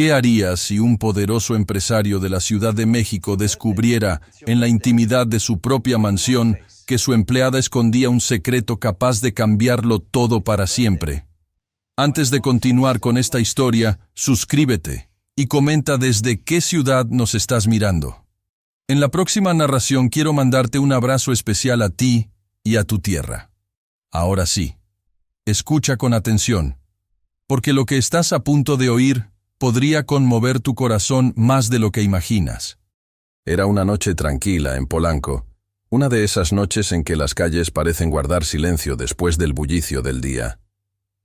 ¿Qué harías si un poderoso empresario de la Ciudad de México descubriera, en la intimidad de su propia mansión, que su empleada escondía un secreto capaz de cambiarlo todo para siempre? Antes de continuar con esta historia, suscríbete y comenta desde qué ciudad nos estás mirando. En la próxima narración quiero mandarte un abrazo especial a ti y a tu tierra. Ahora sí, escucha con atención, porque lo que estás a punto de oír podría conmover tu corazón más de lo que imaginas. Era una noche tranquila en Polanco, una de esas noches en que las calles parecen guardar silencio después del bullicio del día.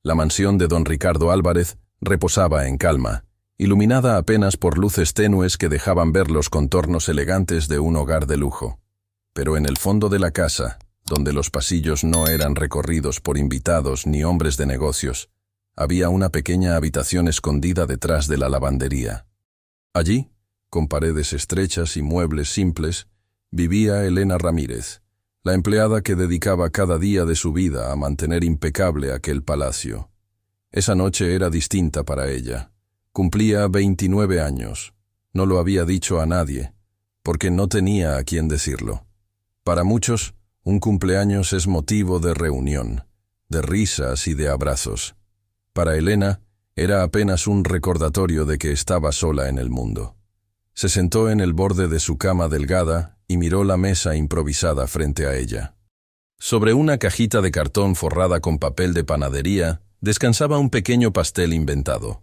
La mansión de don Ricardo Álvarez reposaba en calma, iluminada apenas por luces tenues que dejaban ver los contornos elegantes de un hogar de lujo. Pero en el fondo de la casa, donde los pasillos no eran recorridos por invitados ni hombres de negocios, había una pequeña habitación escondida detrás de la lavandería. Allí, con paredes estrechas y muebles simples, vivía Elena Ramírez, la empleada que dedicaba cada día de su vida a mantener impecable aquel palacio. Esa noche era distinta para ella. Cumplía 29 años. No lo había dicho a nadie, porque no tenía a quién decirlo. Para muchos, un cumpleaños es motivo de reunión, de risas y de abrazos. Para Elena, era apenas un recordatorio de que estaba sola en el mundo. Se sentó en el borde de su cama delgada y miró la mesa improvisada frente a ella. Sobre una cajita de cartón forrada con papel de panadería, descansaba un pequeño pastel inventado.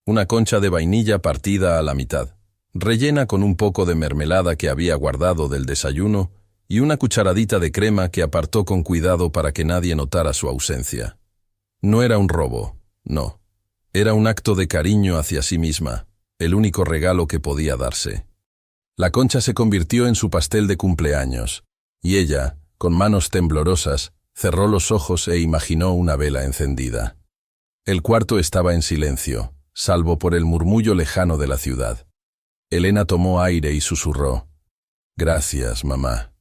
Una concha de vainilla partida a la mitad, rellena con un poco de mermelada que había guardado del desayuno y una cucharadita de crema que apartó con cuidado para que nadie notara su ausencia. No era un robo, no. Era un acto de cariño hacia sí misma, el único regalo que podía darse. La concha se convirtió en su pastel de cumpleaños, y ella, con manos temblorosas, cerró los ojos e imaginó una vela encendida. El cuarto estaba en silencio, salvo por el murmullo lejano de la ciudad. Elena tomó aire y susurró: «Gracias, mamá.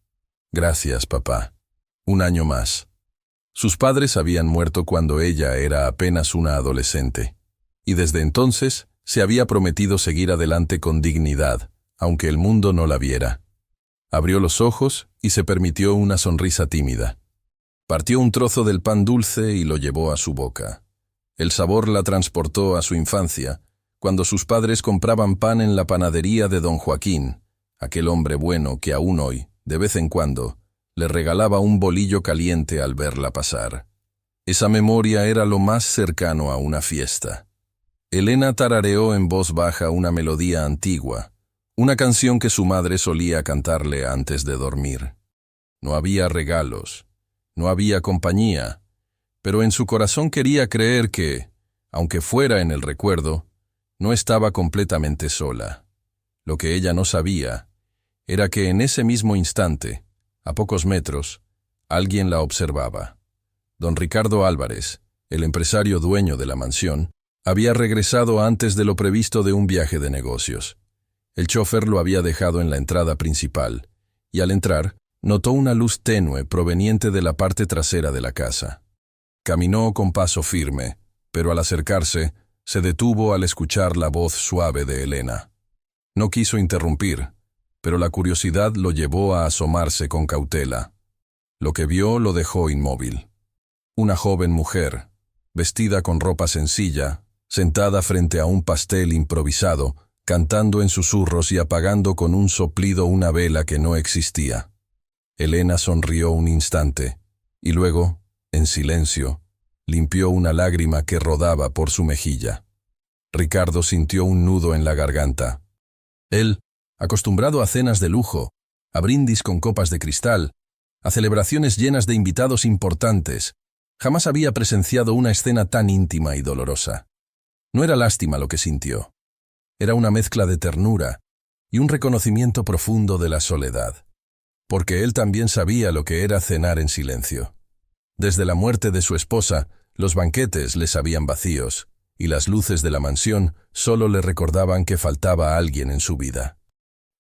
Gracias, papá. Un año más». Sus padres habían muerto cuando ella era apenas una adolescente, y desde entonces se había prometido seguir adelante con dignidad, aunque el mundo no la viera. Abrió los ojos y se permitió una sonrisa tímida. Partió un trozo del pan dulce y lo llevó a su boca. El sabor la transportó a su infancia, cuando sus padres compraban pan en la panadería de don Joaquín, aquel hombre bueno que aún hoy, de vez en cuando, le regalaba un bolillo caliente al verla pasar. Esa memoria era lo más cercano a una fiesta. Elena tarareó en voz baja una melodía antigua, una canción que su madre solía cantarle antes de dormir. No había regalos, no había compañía, pero en su corazón quería creer que, aunque fuera en el recuerdo, no estaba completamente sola. Lo que ella no sabía era que en ese mismo instante, a pocos metros, alguien la observaba. Don Ricardo Álvarez, el empresario dueño de la mansión, había regresado antes de lo previsto de un viaje de negocios. El chofer lo había dejado en la entrada principal, y al entrar, notó una luz tenue proveniente de la parte trasera de la casa. Caminó con paso firme, pero al acercarse, se detuvo al escuchar la voz suave de Elena. No quiso interrumpir, pero la curiosidad lo llevó a asomarse con cautela. Lo que vio lo dejó inmóvil. Una joven mujer, vestida con ropa sencilla, sentada frente a un pastel improvisado, cantando en susurros y apagando con un soplido una vela que no existía. Elena sonrió un instante, y luego, en silencio, limpió una lágrima que rodaba por su mejilla. Ricardo sintió un nudo en la garganta. Él, acostumbrado a cenas de lujo, a brindis con copas de cristal, a celebraciones llenas de invitados importantes, jamás había presenciado una escena tan íntima y dolorosa. No era lástima lo que sintió. Era una mezcla de ternura y un reconocimiento profundo de la soledad, porque él también sabía lo que era cenar en silencio. Desde la muerte de su esposa, los banquetes le sabían vacíos, y las luces de la mansión solo le recordaban que faltaba alguien en su vida.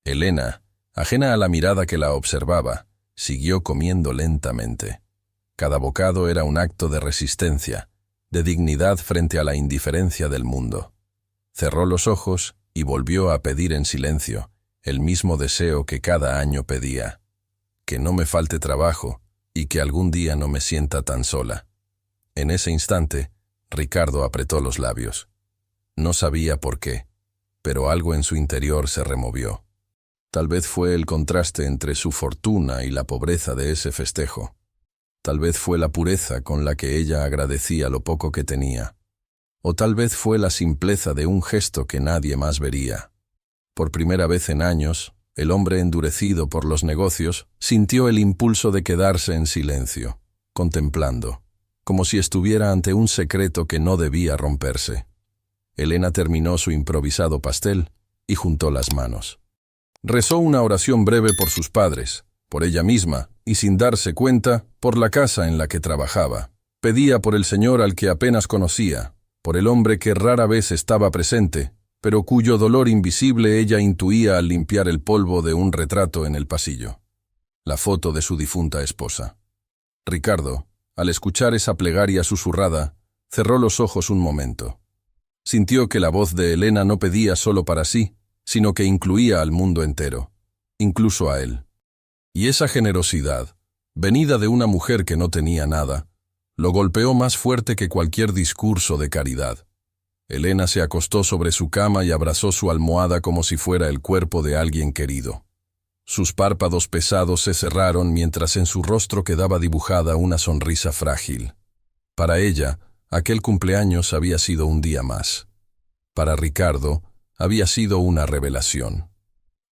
Elena, ajena a la mirada que la observaba, siguió comiendo lentamente. Cada bocado era un acto de resistencia, de dignidad frente a la indiferencia del mundo. Cerró los ojos y volvió a pedir en silencio el mismo deseo que cada año pedía: que no me falte trabajo y que algún día no me sienta tan sola. En ese instante, Ricardo apretó los labios. No sabía por qué, pero algo en su interior se removió. Tal vez fue el contraste entre su fortuna y la pobreza de ese festejo. Tal vez fue la pureza con la que ella agradecía lo poco que tenía. O tal vez fue la simpleza de un gesto que nadie más vería. Por primera vez en años, el hombre endurecido por los negocios sintió el impulso de quedarse en silencio, contemplando, como si estuviera ante un secreto que no debía romperse. Elena terminó su improvisado pastel y juntó las manos. Rezó una oración breve por sus padres, por ella misma, y sin darse cuenta, por la casa en la que trabajaba. Pedía por el señor al que apenas conocía, por el hombre que rara vez estaba presente, pero cuyo dolor invisible ella intuía al limpiar el polvo de un retrato en el pasillo. La foto de su difunta esposa. Ricardo, al escuchar esa plegaria susurrada, cerró los ojos un momento. Sintió que la voz de Elena no pedía solo para sí, sino que incluía al mundo entero, incluso a él. Y esa generosidad, venida de una mujer que no tenía nada, lo golpeó más fuerte que cualquier discurso de caridad. Elena se acostó sobre su cama y abrazó su almohada como si fuera el cuerpo de alguien querido. Sus párpados pesados se cerraron mientras en su rostro quedaba dibujada una sonrisa frágil. Para ella, aquel cumpleaños había sido un día más. Para Ricardo, había sido una revelación.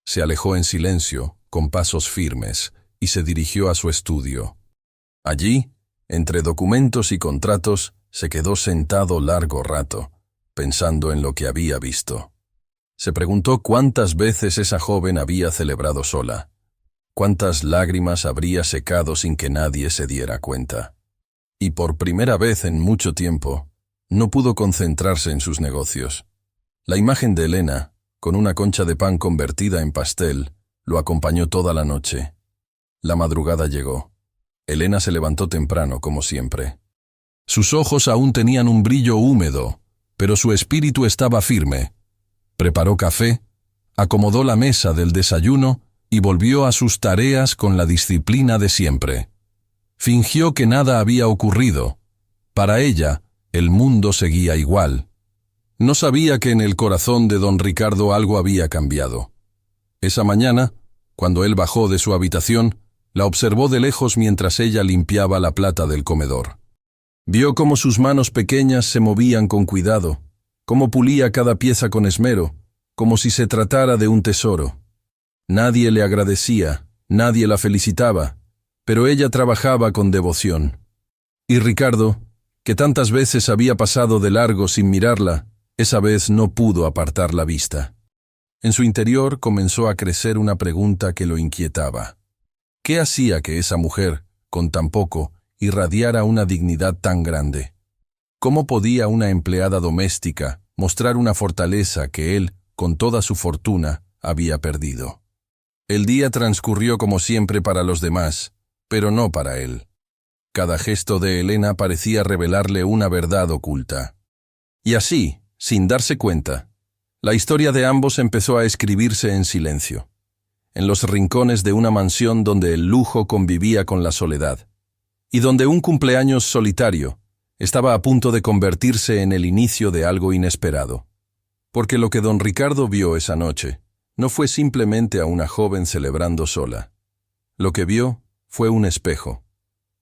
Se alejó en silencio, con pasos firmes, y se dirigió a su estudio. Allí, entre documentos y contratos, se quedó sentado largo rato, pensando en lo que había visto. Se preguntó cuántas veces esa joven había celebrado sola, cuántas lágrimas habría secado sin que nadie se diera cuenta. Y por primera vez en mucho tiempo, no pudo concentrarse en sus negocios. La imagen de Elena, con una concha de pan convertida en pastel, lo acompañó toda la noche. La madrugada llegó. Elena se levantó temprano, como siempre. Sus ojos aún tenían un brillo húmedo, pero su espíritu estaba firme. Preparó café, acomodó la mesa del desayuno y volvió a sus tareas con la disciplina de siempre. Fingió que nada había ocurrido. Para ella, el mundo seguía igual. No sabía que en el corazón de don Ricardo algo había cambiado. Esa mañana, cuando él bajó de su habitación, la observó de lejos mientras ella limpiaba la plata del comedor. Vio cómo sus manos pequeñas se movían con cuidado, cómo pulía cada pieza con esmero, como si se tratara de un tesoro. Nadie le agradecía, nadie la felicitaba, pero ella trabajaba con devoción. Y Ricardo, que tantas veces había pasado de largo sin mirarla, esa vez no pudo apartar la vista. En su interior comenzó a crecer una pregunta que lo inquietaba. ¿Qué hacía que esa mujer, con tan poco, irradiara una dignidad tan grande? ¿Cómo podía una empleada doméstica mostrar una fortaleza que él, con toda su fortuna, había perdido? El día transcurrió como siempre para los demás, pero no para él. Cada gesto de Elena parecía revelarle una verdad oculta. Y así, sin darse cuenta, la historia de ambos empezó a escribirse en silencio, en los rincones de una mansión donde el lujo convivía con la soledad, y donde un cumpleaños solitario estaba a punto de convertirse en el inicio de algo inesperado. Porque lo que don Ricardo vio esa noche no fue simplemente a una joven celebrando sola. Lo que vio fue un espejo,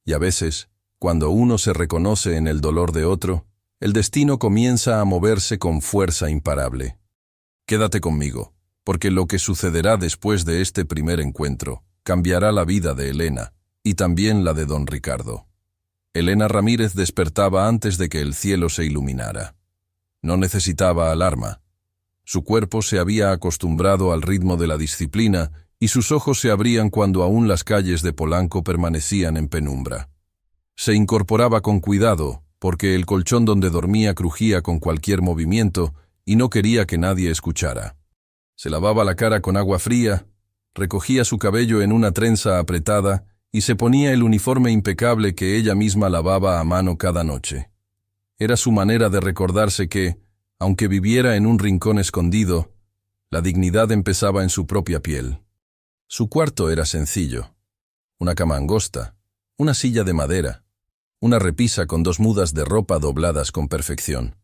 y a veces, cuando uno se reconoce en el dolor de otro, el destino comienza a moverse con fuerza imparable. Quédate conmigo, porque lo que sucederá después de este primer encuentro cambiará la vida de Elena y también la de don Ricardo. Elena Ramírez despertaba antes de que el cielo se iluminara. No necesitaba alarma. Su cuerpo se había acostumbrado al ritmo de la disciplina y sus ojos se abrían cuando aún las calles de Polanco permanecían en penumbra. Se incorporaba con cuidado, porque el colchón donde dormía crujía con cualquier movimiento y no quería que nadie escuchara. Se lavaba la cara con agua fría, recogía su cabello en una trenza apretada y se ponía el uniforme impecable que ella misma lavaba a mano cada noche. Era su manera de recordarse que, Aunque viviera en un rincón escondido, la dignidad empezaba en su propia piel. Su cuarto era sencillo. Una cama angosta, una silla de madera, una repisa con 2 mudas de ropa dobladas con perfección,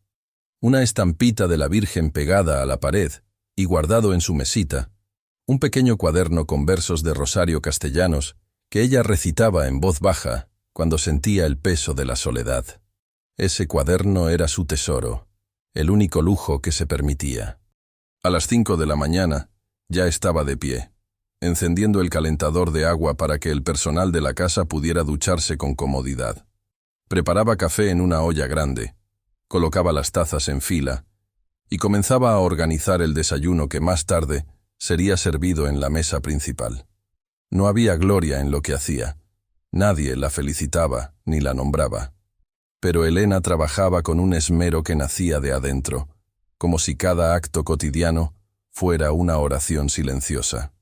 una estampita de la Virgen pegada a la pared y guardado en su mesita, un pequeño cuaderno con versos de Rosario castellanos que ella recitaba en voz baja cuando sentía el peso de la soledad. Ese cuaderno era su tesoro, el único lujo que se permitía. A las 5 de la mañana ya estaba de pie, encendiendo el calentador de agua para que el personal de la casa pudiera ducharse con comodidad. Preparaba café en una olla grande, colocaba las tazas en fila y comenzaba a organizar el desayuno que más tarde sería servido en la mesa principal. No había gloria en lo que hacía. Nadie la felicitaba ni la nombraba. Pero Elena trabajaba con un esmero que nacía de adentro, como si cada acto cotidiano fuera una oración silenciosa.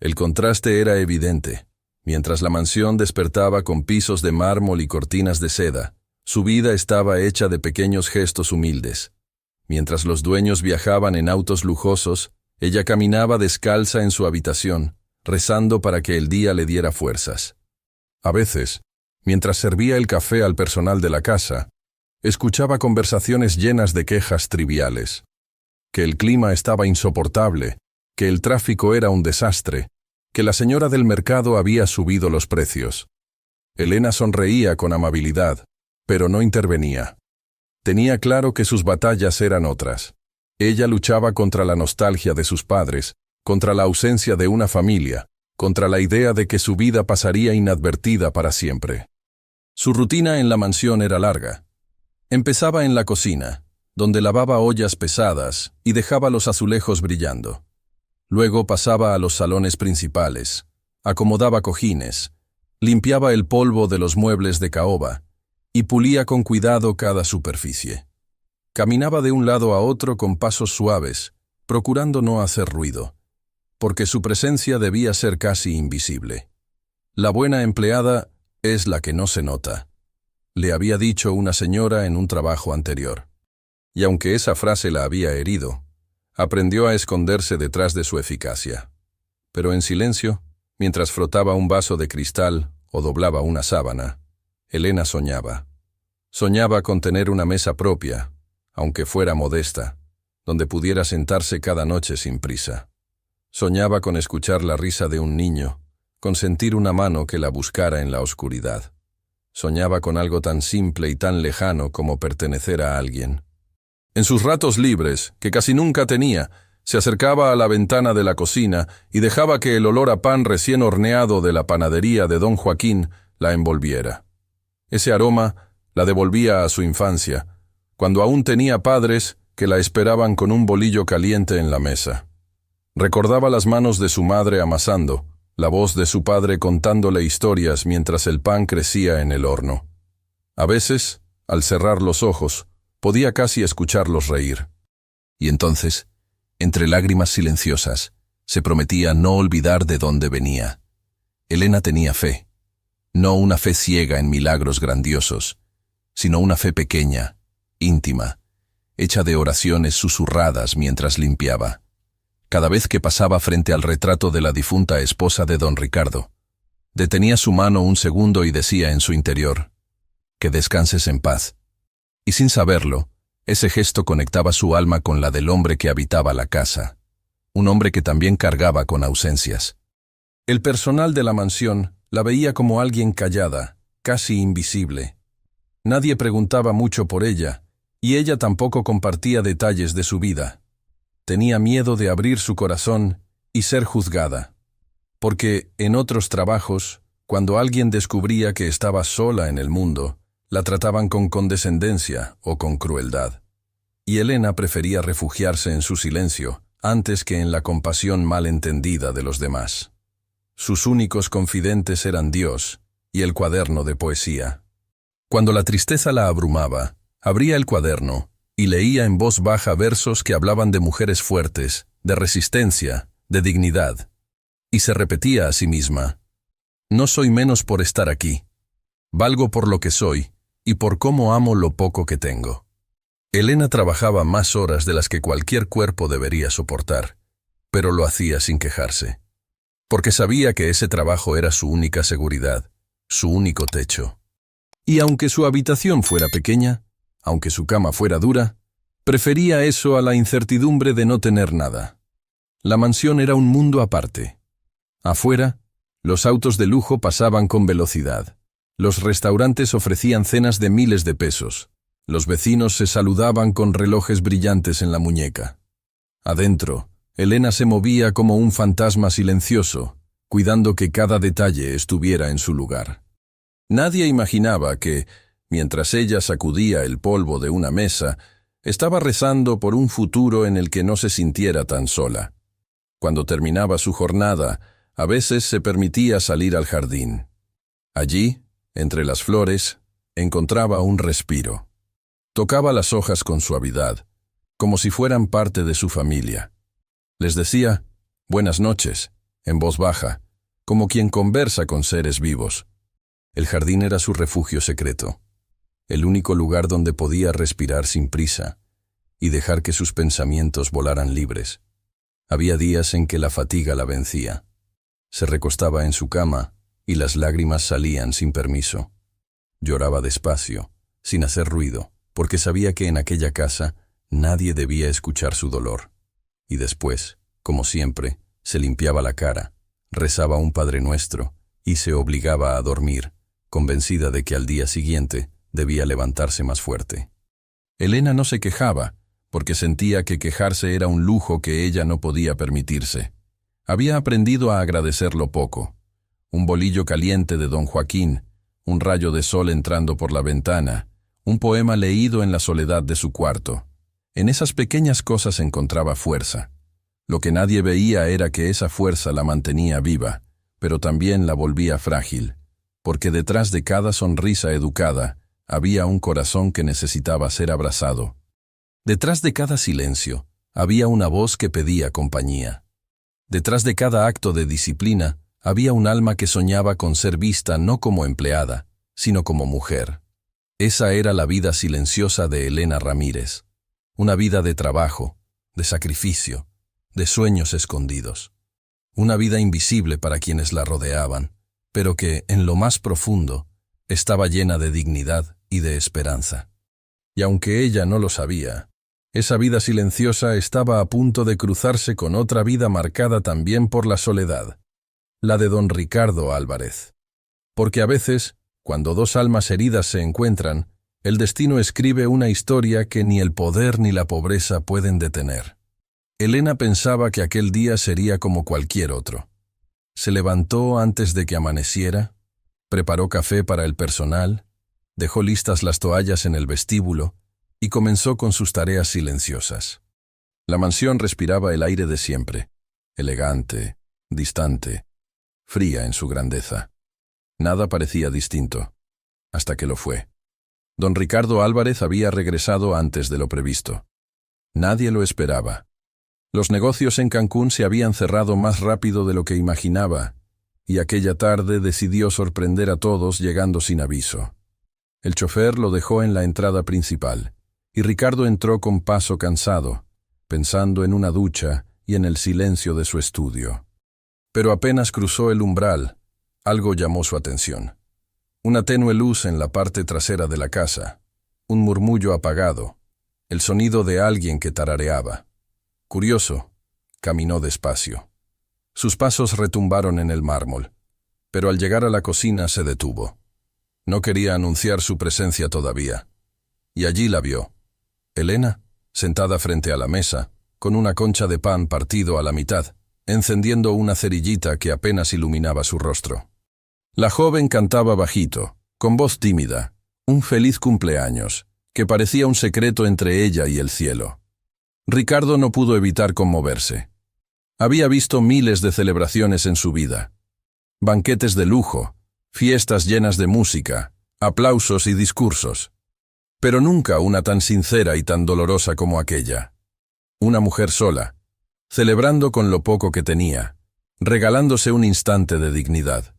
El contraste era evidente. Mientras la mansión despertaba con pisos de mármol y cortinas de seda, su vida estaba hecha de pequeños gestos humildes. Mientras los dueños viajaban en autos lujosos, ella caminaba descalza en su habitación, rezando para que el día le diera fuerzas. A veces, mientras servía el café al personal de la casa, escuchaba conversaciones llenas de quejas triviales. Que el clima estaba insoportable, que el tráfico era un desastre, que la señora del mercado había subido los precios. Elena sonreía con amabilidad, pero no intervenía. Tenía claro que sus batallas eran otras. Ella luchaba contra la nostalgia de sus padres, contra la ausencia de una familia, contra la idea de que su vida pasaría inadvertida para siempre. Su rutina en la mansión era larga. Empezaba en la cocina, donde lavaba ollas pesadas y dejaba los azulejos brillando. Luego pasaba a los salones principales, acomodaba cojines, limpiaba el polvo de los muebles de caoba y pulía con cuidado cada superficie. Caminaba de un lado a otro con pasos suaves, procurando no hacer ruido, porque su presencia debía ser casi invisible. La buena empleada es la que no se nota, le había dicho una señora en un trabajo anterior. Y aunque esa frase la había herido, aprendió a esconderse detrás de su eficacia. Pero en silencio, mientras frotaba un vaso de cristal o doblaba una sábana, Elena soñaba. Soñaba con tener una mesa propia, aunque fuera modesta, donde pudiera sentarse cada noche sin prisa. Soñaba con escuchar la risa de un niño, con sentir una mano que la buscara en la oscuridad. Soñaba con algo tan simple y tan lejano como pertenecer a alguien. En sus ratos libres, que casi nunca tenía, se acercaba a la ventana de la cocina y dejaba que el olor a pan recién horneado de la panadería de don Joaquín la envolviera. Ese aroma la devolvía a su infancia, cuando aún tenía padres que la esperaban con un bolillo caliente en la mesa. Recordaba las manos de su madre amasando, la voz de su padre contándole historias mientras el pan crecía en el horno. A veces, al cerrar los ojos, podía casi escucharlos reír. Y entonces, entre lágrimas silenciosas, se prometía no olvidar de dónde venía. Elena tenía fe, no una fe ciega en milagros grandiosos, sino una fe pequeña, íntima, hecha de oraciones susurradas mientras limpiaba. Cada vez que pasaba frente al retrato de la difunta esposa de don Ricardo, detenía su mano un segundo y decía en su interior, «Que descanses en paz». Y sin saberlo, ese gesto conectaba su alma con la del hombre que habitaba la casa, un hombre que también cargaba con ausencias. El personal de la mansión la veía como alguien callada, casi invisible. Nadie preguntaba mucho por ella, y ella tampoco compartía detalles de su vida. Tenía miedo de abrir su corazón y ser juzgada, porque en otros trabajos, cuando alguien descubría que estaba sola en el mundo, la trataban con condescendencia o con crueldad. Y Elena prefería refugiarse en su silencio antes que en la compasión malentendida de los demás. Sus únicos confidentes eran Dios y el cuaderno de poesía. Cuando la tristeza la abrumaba, abría el cuaderno y leía en voz baja versos que hablaban de mujeres fuertes, de resistencia, de dignidad. Y se repetía a sí misma, «No soy menos por estar aquí. Valgo por lo que soy y por cómo amo lo poco que tengo». Elena trabajaba más horas de las que cualquier cuerpo debería soportar, pero lo hacía sin quejarse, porque sabía que ese trabajo era su única seguridad, su único techo. Y aunque su habitación fuera pequeña, aunque su cama fuera dura, prefería eso a la incertidumbre de no tener nada. La mansión era un mundo aparte. Afuera, los autos de lujo pasaban con velocidad. Los restaurantes ofrecían cenas de miles de pesos. Los vecinos se saludaban con relojes brillantes en la muñeca. Adentro, Elena se movía como un fantasma silencioso, cuidando que cada detalle estuviera en su lugar. Nadie imaginaba que, mientras ella sacudía el polvo de una mesa, estaba rezando por un futuro en el que no se sintiera tan sola. Cuando terminaba su jornada, a veces se permitía salir al jardín. Allí, entre las flores, encontraba un respiro. Tocaba las hojas con suavidad, como si fueran parte de su familia. Les decía «buenas noches», en voz baja, como quien conversa con seres vivos. El jardín era su refugio secreto, el único lugar donde podía respirar sin prisa y dejar que sus pensamientos volaran libres. Había días en que la fatiga la vencía. Se recostaba en su cama y las lágrimas salían sin permiso. Lloraba despacio, sin hacer ruido, porque sabía que en aquella casa nadie debía escuchar su dolor. Y después, como siempre, se limpiaba la cara, rezaba un Padre Nuestro y se obligaba a dormir, convencida de que al día siguiente debía levantarse más fuerte. Elena no se quejaba, porque sentía que quejarse era un lujo que ella no podía permitirse. Había aprendido a agradecer lo poco. Un bolillo caliente de don Joaquín, un rayo de sol entrando por la ventana, un poema leído en la soledad de su cuarto. En esas pequeñas cosas encontraba fuerza. Lo que nadie veía era que esa fuerza la mantenía viva, pero también la volvía frágil, porque detrás de cada sonrisa educada había un corazón que necesitaba ser abrazado. Detrás de cada silencio había una voz que pedía compañía. Detrás de cada acto de disciplina había un alma que soñaba con ser vista no como empleada, sino como mujer. Esa era la vida silenciosa de Elena Ramírez. Una vida de trabajo, de sacrificio, de sueños escondidos. Una vida invisible para quienes la rodeaban, pero que, en lo más profundo, estaba llena de dignidad y de esperanza. Y aunque ella no lo sabía, esa vida silenciosa estaba a punto de cruzarse con otra vida marcada también por la soledad, la de don Ricardo Álvarez. Porque a veces, cuando dos almas heridas se encuentran, el destino escribe una historia que ni el poder ni la pobreza pueden detener. Elena pensaba que aquel día sería como cualquier otro. Se levantó antes de que amaneciera, preparó café para el personal, dejó listas las toallas en el vestíbulo y comenzó con sus tareas silenciosas. La mansión respiraba el aire de siempre, elegante, distante, fría en su grandeza. Nada parecía distinto, hasta que lo fue. Don Ricardo Álvarez había regresado antes de lo previsto. Nadie lo esperaba. Los negocios en Cancún se habían cerrado más rápido de lo que imaginaba, y aquella tarde decidió sorprender a todos llegando sin aviso. El chofer lo dejó en la entrada principal, y Ricardo entró con paso cansado, pensando en una ducha y en el silencio de su estudio. Pero apenas cruzó el umbral, algo llamó su atención. Una tenue luz en la parte trasera de la casa, un murmullo apagado, el sonido de alguien que tarareaba. Curioso, caminó despacio. Sus pasos retumbaron en el mármol, pero al llegar a la cocina se detuvo. No quería anunciar su presencia todavía. Y allí la vio. Elena, sentada frente a la mesa, con una concha de pan partido a la mitad, encendiendo una cerillita que apenas iluminaba su rostro. La joven cantaba bajito, con voz tímida, un feliz cumpleaños, que parecía un secreto entre ella y el cielo. Ricardo no pudo evitar conmoverse. Había visto miles de celebraciones en su vida. Banquetes de lujo, fiestas llenas de música, aplausos y discursos. Pero nunca una tan sincera y tan dolorosa como aquella. Una mujer sola, celebrando con lo poco que tenía, regalándose un instante de dignidad.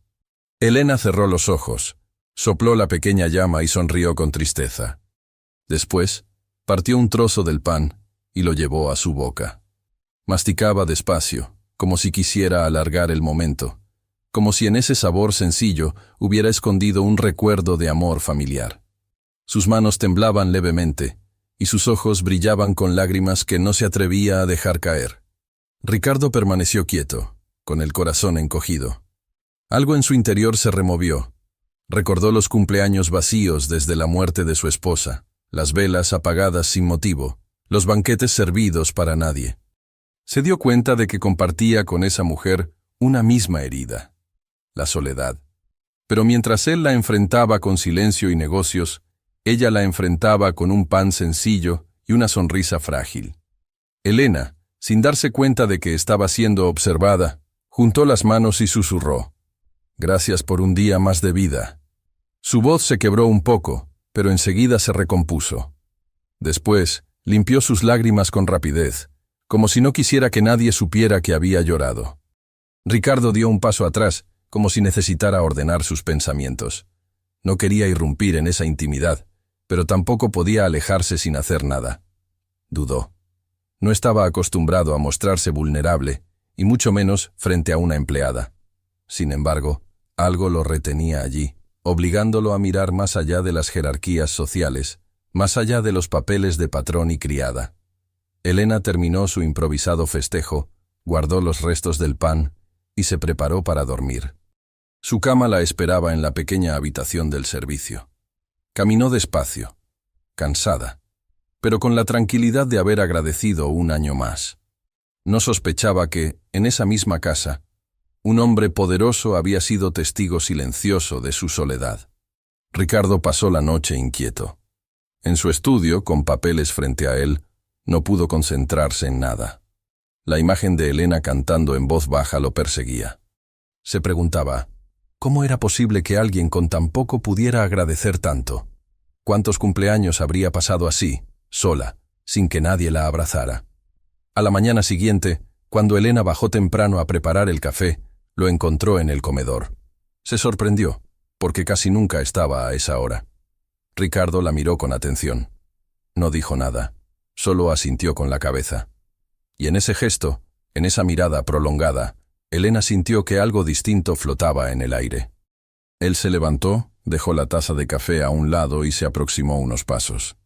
Elena cerró los ojos, sopló la pequeña llama y sonrió con tristeza. Después, Partió un trozo del pan y lo llevó a su boca. Masticaba despacio, como si quisiera alargar el momento, como si en ese sabor sencillo hubiera escondido un recuerdo de amor familiar. Sus manos temblaban levemente, y sus ojos brillaban con lágrimas que no se atrevía a dejar caer. Ricardo permaneció quieto, con el corazón encogido. Algo en su interior se removió. Recordó los cumpleaños vacíos desde la muerte de su esposa, las velas apagadas sin motivo, los banquetes servidos para nadie. Se dio cuenta de que compartía con esa mujer una misma herida, la soledad. Pero mientras él la enfrentaba con silencio y negocios, ella la enfrentaba con un pan sencillo y una sonrisa frágil. Elena, sin darse cuenta de que estaba siendo observada, juntó las manos y susurró: «Gracias por un día más de vida». Su voz se quebró un poco, pero enseguida se recompuso. Después, limpió sus lágrimas con rapidez, como si no quisiera que nadie supiera que había llorado. Ricardo dio un paso atrás, como si necesitara ordenar sus pensamientos. No quería irrumpir en esa intimidad, pero tampoco podía alejarse sin hacer nada. Dudó. No estaba acostumbrado a mostrarse vulnerable, y mucho menos frente a una empleada. Sin embargo, algo lo retenía allí, obligándolo a mirar más allá de las jerarquías sociales, más allá de los papeles de patrón y criada. Elena terminó su improvisado festejo, guardó los restos del pan y se preparó para dormir. Su cama la esperaba en la pequeña habitación del servicio. Caminó despacio, cansada, pero con la tranquilidad de haber agradecido un año más. No sospechaba que, en esa misma casa, un hombre poderoso había sido testigo silencioso de su soledad. Ricardo pasó la noche inquieto. En su estudio, con papeles frente a él, no pudo concentrarse en nada. La imagen de Elena cantando en voz baja lo perseguía. Se preguntaba, ¿cómo era posible que alguien con tan poco pudiera agradecer tanto? ¿Cuántos cumpleaños habría pasado así, sola, sin que nadie la abrazara? A la mañana siguiente, cuando Elena bajó temprano a preparar el café, lo encontró en el comedor. Se sorprendió, porque casi nunca estaba a esa hora. Ricardo la miró con atención. No dijo nada, solo asintió con la cabeza. Y en ese gesto, en esa mirada prolongada, Elena sintió que algo distinto flotaba en el aire. Él se levantó, dejó la taza de café a un lado y se aproximó unos pasos.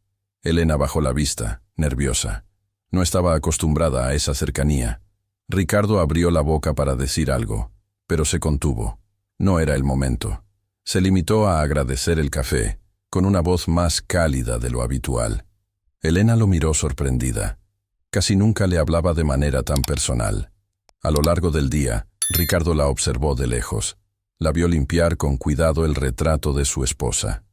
Elena bajó la vista, nerviosa. No estaba acostumbrada a esa cercanía. Ricardo abrió la boca para decir algo, pero se contuvo. No era el momento. Se limitó a agradecer el café, con una voz más cálida de lo habitual. Elena lo miró sorprendida. Casi nunca le hablaba de manera tan personal. A lo largo del día, Ricardo la observó de lejos. La vio limpiar con cuidado el retrato de su esposa.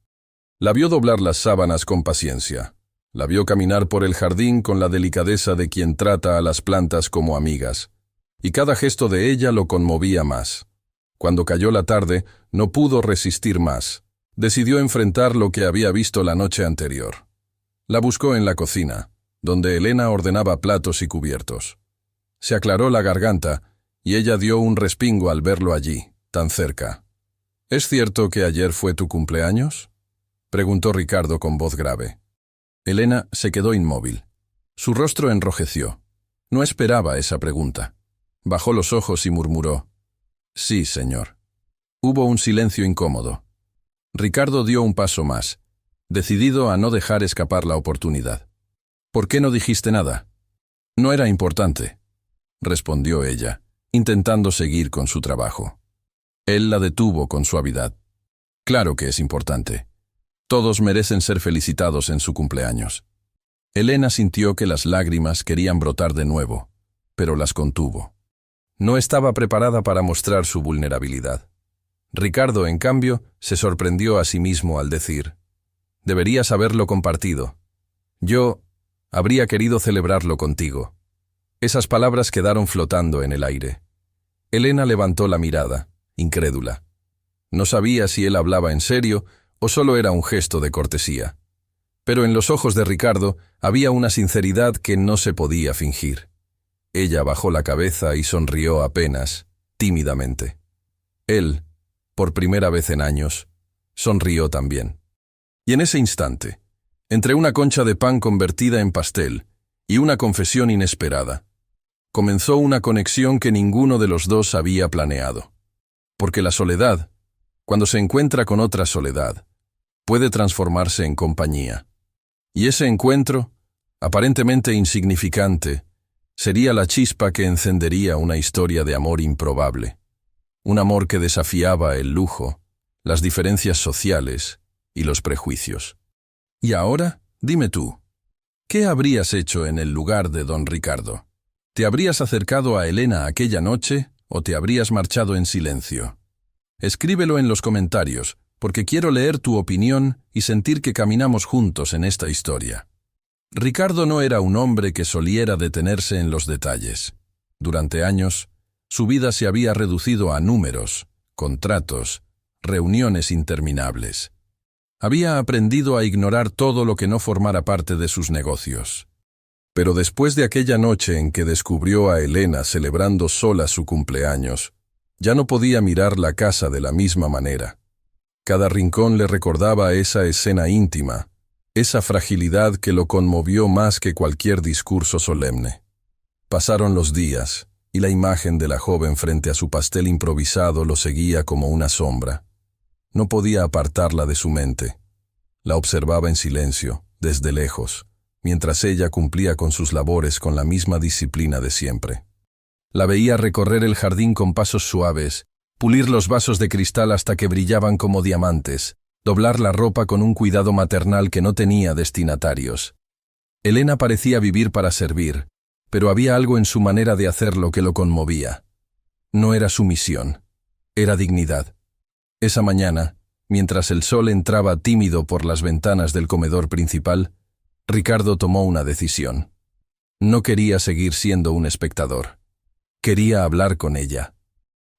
La vio doblar las sábanas con paciencia. La vio caminar por el jardín con la delicadeza de quien trata a las plantas como amigas. Y cada gesto de ella lo conmovía más. Cuando cayó la tarde, no pudo resistir más. Decidió enfrentar lo que había visto la noche anterior. La buscó en la cocina, donde Elena ordenaba platos y cubiertos. Se aclaró la garganta, y ella dio un respingo al verlo allí, tan cerca. «¿Es cierto que ayer fue tu cumpleaños?», preguntó Ricardo con voz grave. Elena se quedó inmóvil. Su rostro enrojeció. No esperaba esa pregunta. Bajó los ojos y murmuró: «Sí, señor». Hubo un silencio incómodo. Ricardo dio un paso más, decidido a no dejar escapar la oportunidad. «¿Por qué no dijiste nada?». «No era importante», respondió ella, intentando seguir con su trabajo. Él la detuvo con suavidad. «Claro que es importante. Todos merecen ser felicitados en su cumpleaños». Elena sintió que las lágrimas querían brotar de nuevo, pero las contuvo. No estaba preparada para mostrar su vulnerabilidad. Ricardo, en cambio, se sorprendió a sí mismo al decir: «Deberías haberlo compartido. Yo habría querido celebrarlo contigo». Esas palabras quedaron flotando en el aire. Elena levantó la mirada, incrédula. No sabía si él hablaba en serio o solo era un gesto de cortesía. Pero en los ojos de Ricardo había una sinceridad que no se podía fingir. Ella bajó la cabeza y sonrió apenas, tímidamente. Él, por primera vez en años, sonrió también. Y en ese instante, Entre una concha de pan convertida en pastel y una confesión inesperada, comenzó una conexión que ninguno de los dos había planeado. Porque la soledad, cuando se encuentra con otra soledad, puede transformarse en compañía. Y ese encuentro, aparentemente insignificante, sería la chispa que encendería una historia de amor improbable. Un amor que desafiaba el lujo, las diferencias sociales y los prejuicios. Y ahora, dime tú, ¿qué habrías hecho en el lugar de don Ricardo? ¿Te habrías acercado a Elena aquella noche o te habrías marchado en silencio? Escríbelo en los comentarios, porque quiero leer tu opinión y sentir que caminamos juntos en esta historia. Ricardo no era un hombre que soliera detenerse en los detalles. Durante años, su vida se había reducido a números, contratos, reuniones interminables. Había aprendido a ignorar todo lo que no formara parte de sus negocios. Pero después de aquella noche en que descubrió a Elena celebrando sola su cumpleaños, ya no podía mirar la casa de la misma manera. Cada rincón le recordaba esa escena íntima, esa fragilidad que lo conmovió más que cualquier discurso solemne. Pasaron los días, y la imagen de la joven frente a su pastel improvisado lo seguía como una sombra. No podía apartarla de su mente. La observaba en silencio, desde lejos, mientras ella cumplía con sus labores con la misma disciplina de siempre. La veía recorrer el jardín con pasos suaves, pulir los vasos de cristal hasta que brillaban como diamantes, doblar la ropa con un cuidado maternal que no tenía destinatarios. Elena parecía vivir para servir, pero había algo en su manera de hacerlo que lo conmovía. No era sumisión, era dignidad. Esa mañana, mientras el sol entraba tímido por las ventanas del comedor principal, Ricardo tomó una decisión. No quería seguir siendo un espectador. Quería hablar con ella.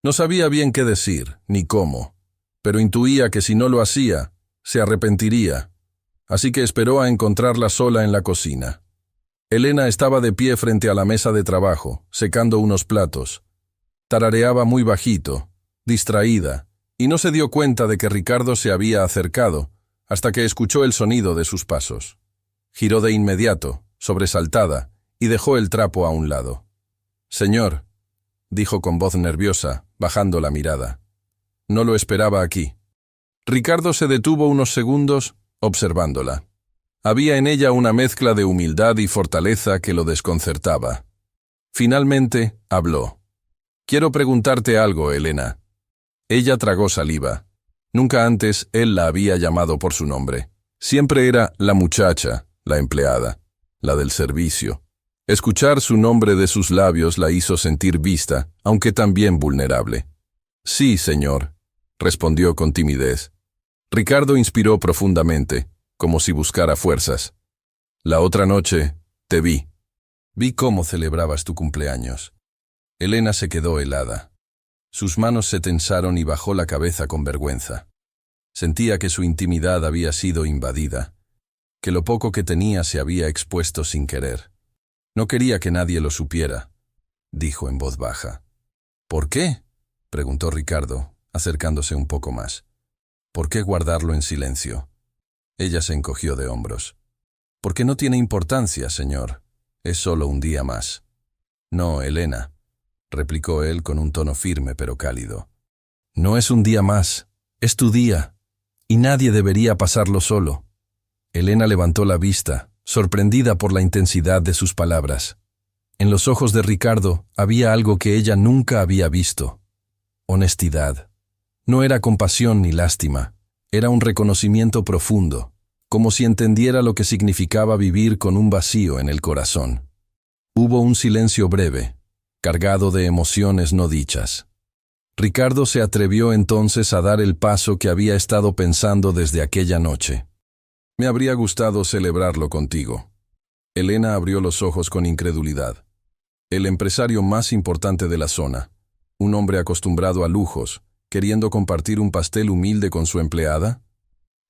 No sabía bien qué decir, ni cómo, pero intuía que si no lo hacía, se arrepentiría. Así que esperó a encontrarla sola en la cocina. Elena estaba de pie frente a la mesa de trabajo, secando unos platos. Tarareaba muy bajito, distraída, y no se dio cuenta de que Ricardo se había acercado, hasta que escuchó el sonido de sus pasos. Giró de inmediato, sobresaltada, y dejó el trapo a un lado. «Señor», dijo con voz nerviosa, bajando la mirada. «No lo esperaba aquí». Ricardo se detuvo unos segundos, observándola. Había en ella una mezcla de humildad y fortaleza que lo desconcertaba. Finalmente, habló. «Quiero preguntarte algo, Elena». Ella tragó saliva. Nunca antes él la había llamado por su nombre. Siempre era la muchacha, la empleada, la del servicio. Escuchar su nombre de sus labios la hizo sentir vista, aunque también vulnerable. «Sí, señor», respondió con timidez. Ricardo inspiró profundamente, como si buscara fuerzas. «La otra noche, te vi. Vi cómo celebrabas tu cumpleaños». Elena se quedó helada. Sus manos se tensaron y bajó la cabeza con vergüenza. Sentía que su intimidad había sido invadida, que lo poco que tenía se había expuesto sin querer. «No quería que nadie lo supiera», dijo en voz baja. «¿Por qué?», preguntó Ricardo, acercándose un poco más. «¿Por qué guardarlo en silencio?». Ella se encogió de hombros. «Porque no tiene importancia, señor. Es solo un día más». «No, Elena», replicó él con un tono firme pero cálido. «No es un día más, es tu día, y nadie debería pasarlo solo». Elena levantó la vista, sorprendida por la intensidad de sus palabras. En los ojos de Ricardo había algo que ella nunca había visto. Honestidad. No era compasión ni lástima, era un reconocimiento profundo, como si entendiera lo que significaba vivir con un vacío en el corazón. Hubo un silencio breve, cargado de emociones no dichas. Ricardo se atrevió entonces a dar el paso que había estado pensando desde aquella noche. «Me habría gustado celebrarlo contigo». Elena abrió los ojos con incredulidad. El empresario más importante de la zona, un hombre acostumbrado a lujos, queriendo compartir un pastel humilde con su empleada.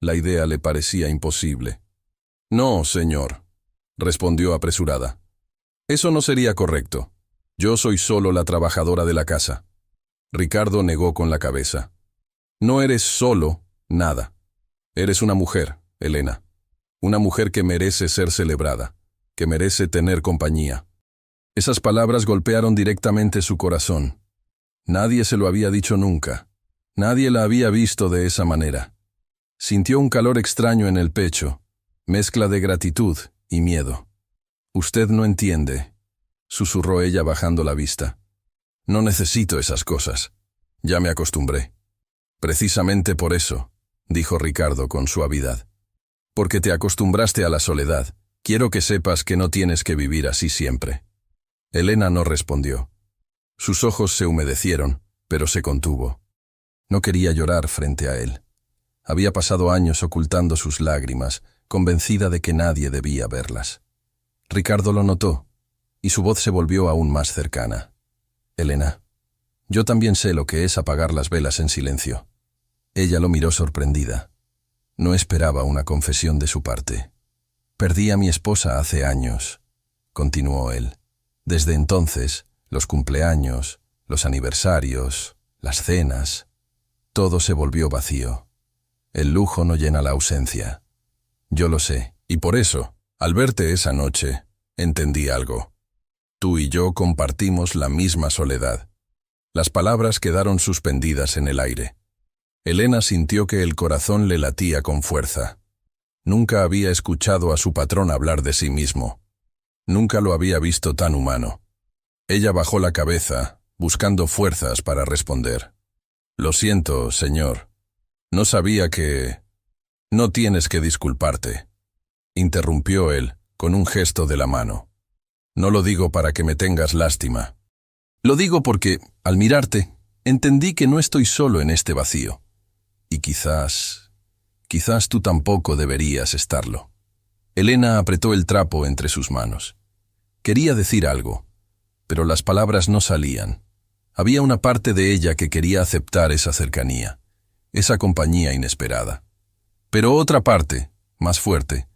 La idea le parecía imposible. «No, señor», respondió apresurada. «Eso no sería correcto. Yo soy solo la trabajadora de la casa». Ricardo negó con la cabeza. «No eres solo nada. Eres una mujer, Elena. Una mujer que merece ser celebrada, que merece tener compañía. Esas palabras golpearon directamente su corazón. Nadie se lo había dicho nunca. Nadie la había visto de esa manera. Sintió un calor extraño en el pecho, mezcla de gratitud y miedo. «Usted no entiende», susurró ella bajando la vista. «No necesito esas cosas. Ya me acostumbré». «Precisamente por eso», dijo Ricardo con suavidad. «Porque te acostumbraste a la soledad. Quiero que sepas que no tienes que vivir así siempre». Elena no respondió. Sus ojos se humedecieron, pero se contuvo. No quería llorar frente a él. Había pasado años ocultando sus lágrimas, convencida de que nadie debía verlas. Ricardo lo notó, y su voz se volvió aún más cercana. «Elena, yo también sé lo que es apagar las velas en silencio». Ella lo miró sorprendida. No esperaba una confesión de su parte. «Perdí a mi esposa hace años», continuó él. «Desde entonces, los cumpleaños, los aniversarios, las cenas, todo se volvió vacío. El lujo no llena la ausencia. Yo lo sé, y por eso, al verte esa noche, entendí algo. Tú y yo compartimos la misma soledad». Las palabras quedaron suspendidas en el aire. Elena sintió que el corazón le latía con fuerza. Nunca había escuchado a su patrón hablar de sí mismo. Nunca lo había visto tan humano. Ella bajó la cabeza, buscando fuerzas para responder. «Lo siento, señor. No sabía que...» «No tienes que disculparte», interrumpió él, con un gesto de la mano. «No lo digo para que me tengas lástima. Lo digo porque, al mirarte, entendí que no estoy solo en este vacío. Y quizás tú tampoco deberías estarlo». Elena apretó el trapo entre sus manos. Quería decir algo, pero las palabras no salían. Había una parte de ella que quería aceptar esa cercanía, esa compañía inesperada. Pero otra parte, más fuerte,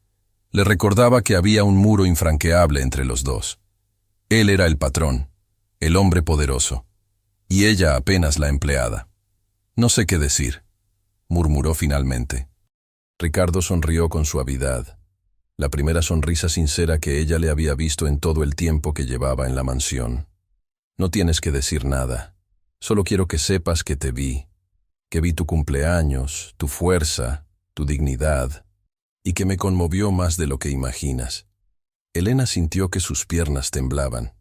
le recordaba que había un muro infranqueable entre los dos. Él era el patrón, el hombre poderoso, y ella apenas la empleada. «No sé qué decir», murmuró finalmente. Ricardo sonrió con suavidad, la primera sonrisa sincera que ella le había visto en todo el tiempo que llevaba en la mansión. «No tienes que decir nada. Solo quiero que sepas que te vi, que vi tu cumpleaños, tu fuerza, tu dignidad, y que me conmovió más de lo que imaginas». Elena sintió que sus piernas temblaban.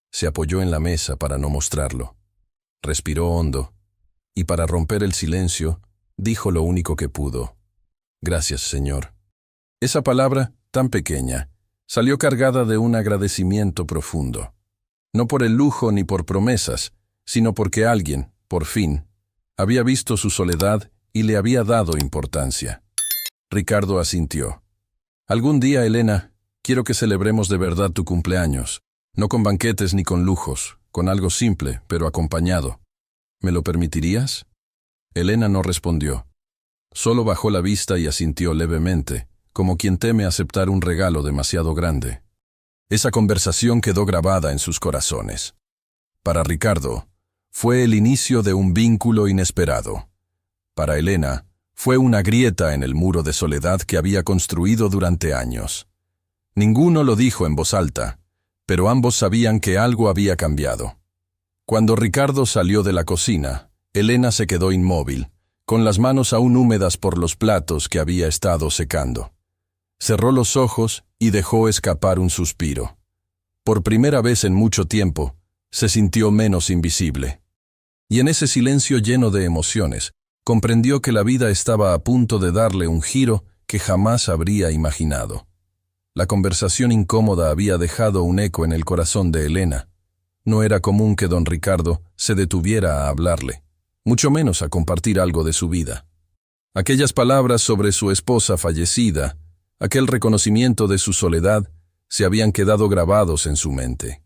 Se apoyó en la mesa para no mostrarlo. Respiró hondo, y para romper el silencio, dijo lo único que pudo. «Gracias, señor». Esa palabra, tan pequeña, salió cargada de un agradecimiento profundo. No por el lujo ni por promesas, sino porque alguien, por fin, había visto su soledad y le había dado importancia. Ricardo asintió. «Algún día, Elena, quiero que celebremos de verdad tu cumpleaños, no con banquetes ni con lujos, con algo simple, pero acompañado. ¿Me lo permitirías?» Elena no respondió. Solo bajó la vista y asintió levemente, como quien teme aceptar un regalo demasiado grande. Esa conversación quedó grabada en sus corazones. Para Ricardo, fue el inicio de un vínculo inesperado. Para Elena, fue una grieta en el muro de soledad que había construido durante años. Ninguno lo dijo en voz alta, pero ambos sabían que algo había cambiado. Cuando Ricardo salió de la cocina, Elena se quedó inmóvil, con las manos aún húmedas por los platos que había estado secando. Cerró los ojos y dejó escapar un suspiro. Por primera vez en mucho tiempo, se sintió menos invisible. Y en ese silencio lleno de emociones, comprendió que la vida estaba a punto de darle un giro que jamás habría imaginado. La conversación incómoda había dejado un eco en el corazón de Elena. No era común que don Ricardo se detuviera a hablarle, mucho menos a compartir algo de su vida. Aquellas palabras sobre su esposa fallecida, aquel reconocimiento de su soledad, se habían quedado grabados en su mente.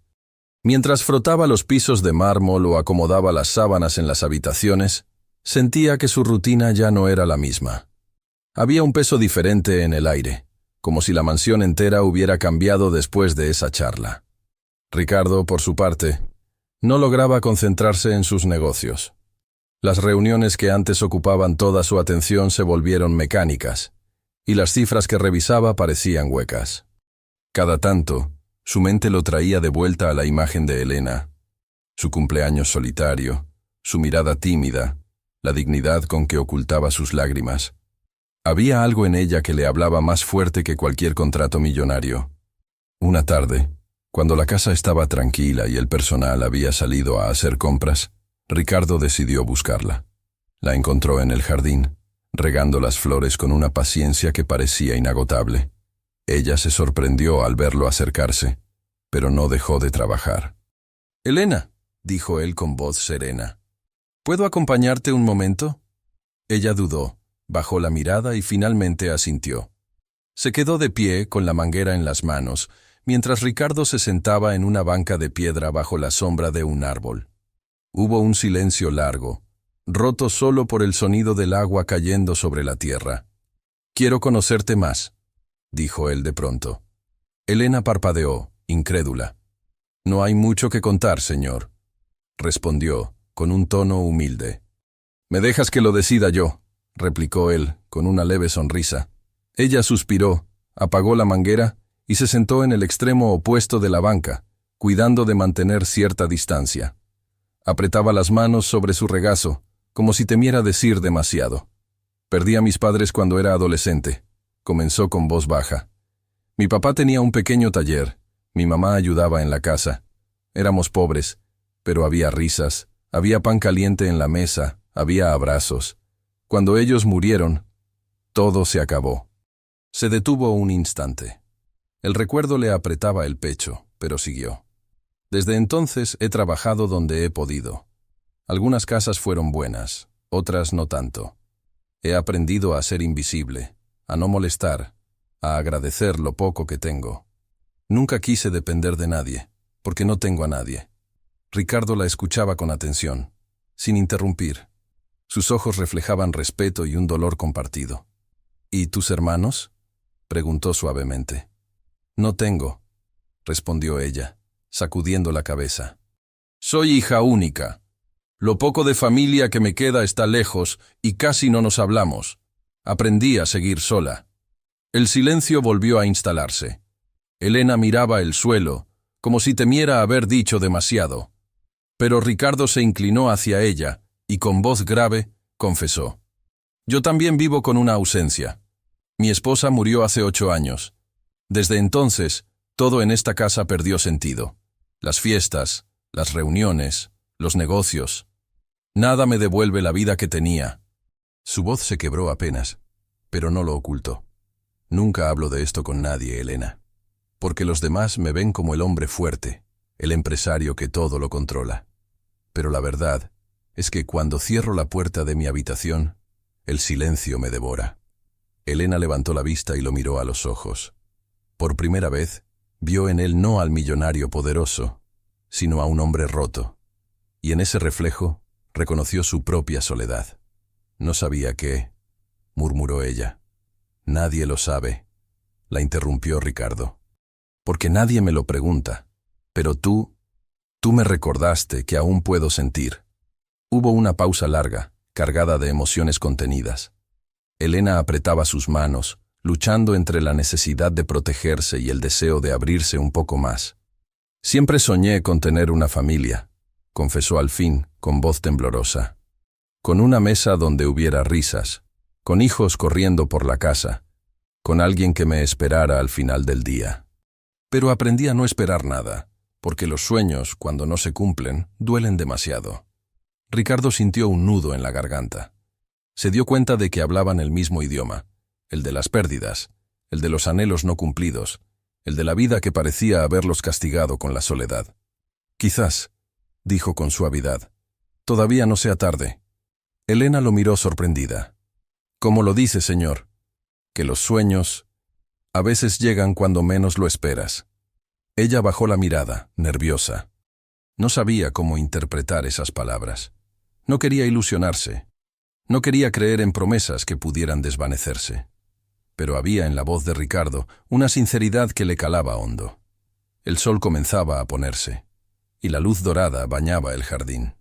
Mientras frotaba los pisos de mármol o acomodaba las sábanas en las habitaciones, sentía que su rutina ya no era la misma. Había un peso diferente en el aire, como si la mansión entera hubiera cambiado después de esa charla. Ricardo, por su parte, no lograba concentrarse en sus negocios. Las reuniones que antes ocupaban toda su atención se volvieron mecánicas, y las cifras que revisaba parecían huecas. Cada tanto, su mente lo traía de vuelta a la imagen de Elena, su cumpleaños solitario, su mirada tímida, la dignidad con que ocultaba sus lágrimas. Había algo en ella que le hablaba más fuerte que cualquier contrato millonario. Una tarde, cuando la casa estaba tranquila y el personal había salido a hacer compras, Ricardo decidió buscarla. La encontró en el jardín, regando las flores con una paciencia que parecía inagotable. Ella se sorprendió al verlo acercarse, pero no dejó de trabajar. «Elena», dijo él con voz serena, «¿puedo acompañarte un momento?» Ella dudó, bajó la mirada y finalmente asintió. Se quedó de pie con la manguera en las manos, mientras Ricardo se sentaba en una banca de piedra bajo la sombra de un árbol. Hubo un silencio largo, roto solo por el sonido del agua cayendo sobre la tierra. «Quiero conocerte más», dijo él de pronto. Elena parpadeó, incrédula. «No hay mucho que contar, señor», respondió, con un tono humilde. «¿Me dejas que lo decida yo?», replicó él, con una leve sonrisa. Ella suspiró, apagó la manguera y se sentó en el extremo opuesto de la banca, cuidando de mantener cierta distancia. Apretaba las manos sobre su regazo, como si temiera decir demasiado. «Perdí a mis padres cuando era adolescente», comenzó con voz baja. «Mi papá tenía un pequeño taller, mi mamá ayudaba en la casa. Éramos pobres, pero había risas, había pan caliente en la mesa, había abrazos. Cuando ellos murieron, todo se acabó». Se detuvo un instante. El recuerdo le apretaba el pecho, pero siguió. «Desde entonces he trabajado donde he podido. Algunas casas fueron buenas, otras no tanto. He aprendido a ser invisible, a no molestar, a agradecer lo poco que tengo. Nunca quise depender de nadie, porque no tengo a nadie». Ricardo la escuchaba con atención, sin interrumpir. Sus ojos reflejaban respeto y un dolor compartido. «¿Y tus hermanos?», preguntó suavemente. «No tengo», respondió ella, sacudiendo la cabeza. «Soy hija única. Lo poco de familia que me queda está lejos y casi no nos hablamos. Aprendí a seguir sola». El silencio volvió a instalarse. Elena miraba el suelo, como si temiera haber dicho demasiado. Pero Ricardo se inclinó hacia ella y con voz grave confesó: «Yo también vivo con una ausencia. Mi esposa murió hace 8 años. Desde entonces, todo en esta casa perdió sentido. Las fiestas, las reuniones, los negocios. Nada me devuelve la vida que tenía». Su voz se quebró apenas, pero no lo ocultó. «Nunca hablo de esto con nadie, Elena, porque los demás me ven como el hombre fuerte, el empresario que todo lo controla. Pero la verdad es que cuando cierro la puerta de mi habitación, el silencio me devora». Elena levantó la vista y lo miró a los ojos. Por primera vez, vio en él no al millonario poderoso, sino a un hombre roto. Y en ese reflejo reconoció su propia soledad. «No sabía qué», murmuró ella. «Nadie lo sabe», la interrumpió Ricardo. «Porque nadie me lo pregunta. Pero tú me recordaste que aún puedo sentir». Hubo una pausa larga, cargada de emociones contenidas. Elena apretaba sus manos, luchando entre la necesidad de protegerse y el deseo de abrirse un poco más. «Siempre soñé con tener una familia», confesó al fin, con voz temblorosa. «Con una mesa donde hubiera risas, con hijos corriendo por la casa, con alguien que me esperara al final del día. Pero aprendí a no esperar nada, porque los sueños, cuando no se cumplen, duelen demasiado». Ricardo sintió un nudo en la garganta. Se dio cuenta de que hablaban el mismo idioma, el de las pérdidas, el de los anhelos no cumplidos, el de la vida que parecía haberlos castigado con la soledad. «Quizás», dijo con suavidad, «todavía no sea tarde». Elena lo miró sorprendida. «¿Cómo lo dice, señor? Que los sueños a veces llegan cuando menos lo esperas». Ella bajó la mirada, nerviosa. No sabía cómo interpretar esas palabras. No quería ilusionarse. No quería creer en promesas que pudieran desvanecerse. Pero había en la voz de Ricardo una sinceridad que le calaba hondo. El sol comenzaba a ponerse, y la luz dorada bañaba el jardín.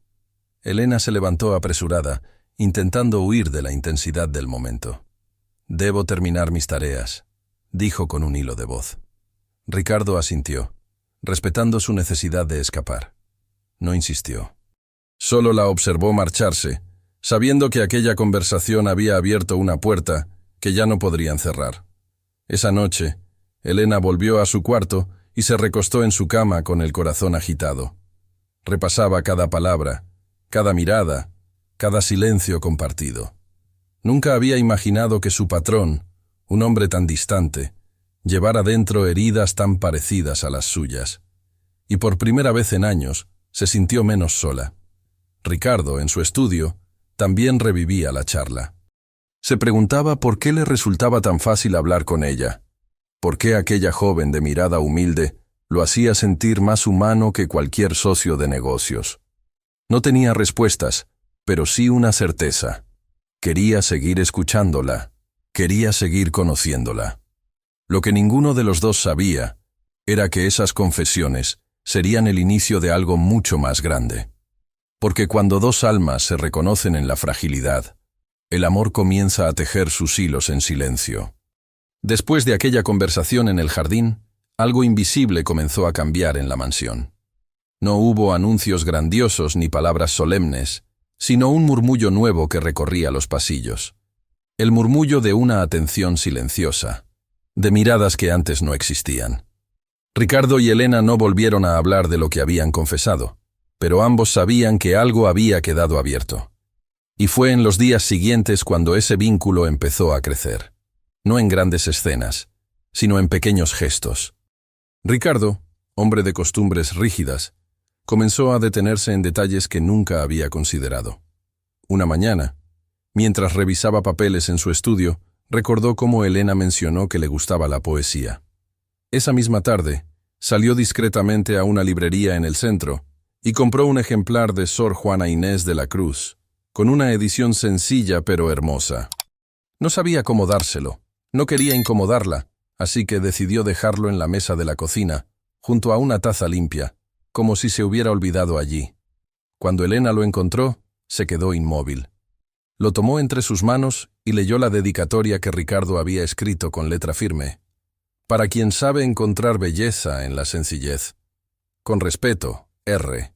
Elena se levantó apresurada, intentando huir de la intensidad del momento. Debo terminar mis tareas, dijo con un hilo de voz. Ricardo asintió, respetando su necesidad de escapar. No insistió. Solo la observó marcharse, sabiendo que aquella conversación había abierto una puerta que ya no podrían cerrar. Esa noche, Elena volvió a su cuarto y se recostó en su cama con el corazón agitado. Repasaba cada palabra, cada mirada, cada silencio compartido. Nunca había imaginado que su patrón, un hombre tan distante, llevara dentro heridas tan parecidas a las suyas. Y por primera vez en años se sintió menos sola. Ricardo, en su estudio, también revivía la charla. Se preguntaba por qué le resultaba tan fácil hablar con ella. ¿Por qué aquella joven de mirada humilde lo hacía sentir más humano que cualquier socio de negocios? No tenía respuestas, pero sí una certeza. Quería seguir escuchándola, quería seguir conociéndola. Lo que ninguno de los dos sabía era que esas confesiones serían el inicio de algo mucho más grande. Porque cuando dos almas se reconocen en la fragilidad, el amor comienza a tejer sus hilos en silencio. Después de aquella conversación en el jardín, algo invisible comenzó a cambiar en la mansión. No hubo anuncios grandiosos ni palabras solemnes, sino un murmullo nuevo que recorría los pasillos. El murmullo de una atención silenciosa, de miradas que antes no existían. Ricardo y Elena no volvieron a hablar de lo que habían confesado, pero ambos sabían que algo había quedado abierto. Y fue en los días siguientes cuando ese vínculo empezó a crecer. No en grandes escenas, sino en pequeños gestos. Ricardo, hombre de costumbres rígidas, comenzó a detenerse en detalles que nunca había considerado. Una mañana, mientras revisaba papeles en su estudio, recordó cómo Elena mencionó que le gustaba la poesía. Esa misma tarde, salió discretamente a una librería en el centro y compró un ejemplar de Sor Juana Inés de la Cruz, con una edición sencilla pero hermosa. No sabía cómo dárselo, no quería incomodarla, así que decidió dejarlo en la mesa de la cocina, junto a una taza limpia, como si se hubiera olvidado allí. Cuando Elena lo encontró, se quedó inmóvil. Lo tomó entre sus manos y leyó la dedicatoria que Ricardo había escrito con letra firme. Para quien sabe encontrar belleza en la sencillez. Con respeto, R.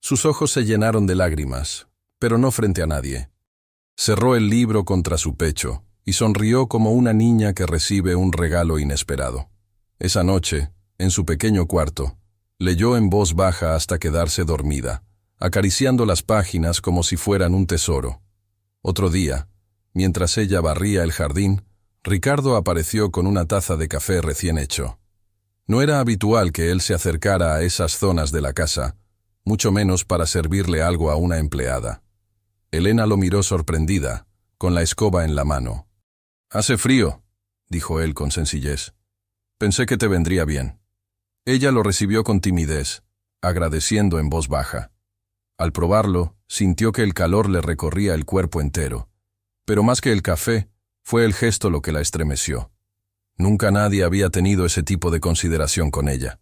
Sus ojos se llenaron de lágrimas, pero no frente a nadie. Cerró el libro contra su pecho y sonrió como una niña que recibe un regalo inesperado. Esa noche, en su pequeño cuarto, leyó en voz baja hasta quedarse dormida, acariciando las páginas como si fueran un tesoro. Otro día, mientras ella barría el jardín, Ricardo apareció con una taza de café recién hecho. No era habitual que él se acercara a esas zonas de la casa, mucho menos para servirle algo a una empleada. Elena lo miró sorprendida, con la escoba en la mano. «Hace frío», dijo él con sencillez. «Pensé que te vendría bien». Ella lo recibió con timidez, agradeciendo en voz baja. Al probarlo, sintió que el calor le recorría el cuerpo entero. Pero más que el café, fue el gesto lo que la estremeció. Nunca nadie había tenido ese tipo de consideración con ella.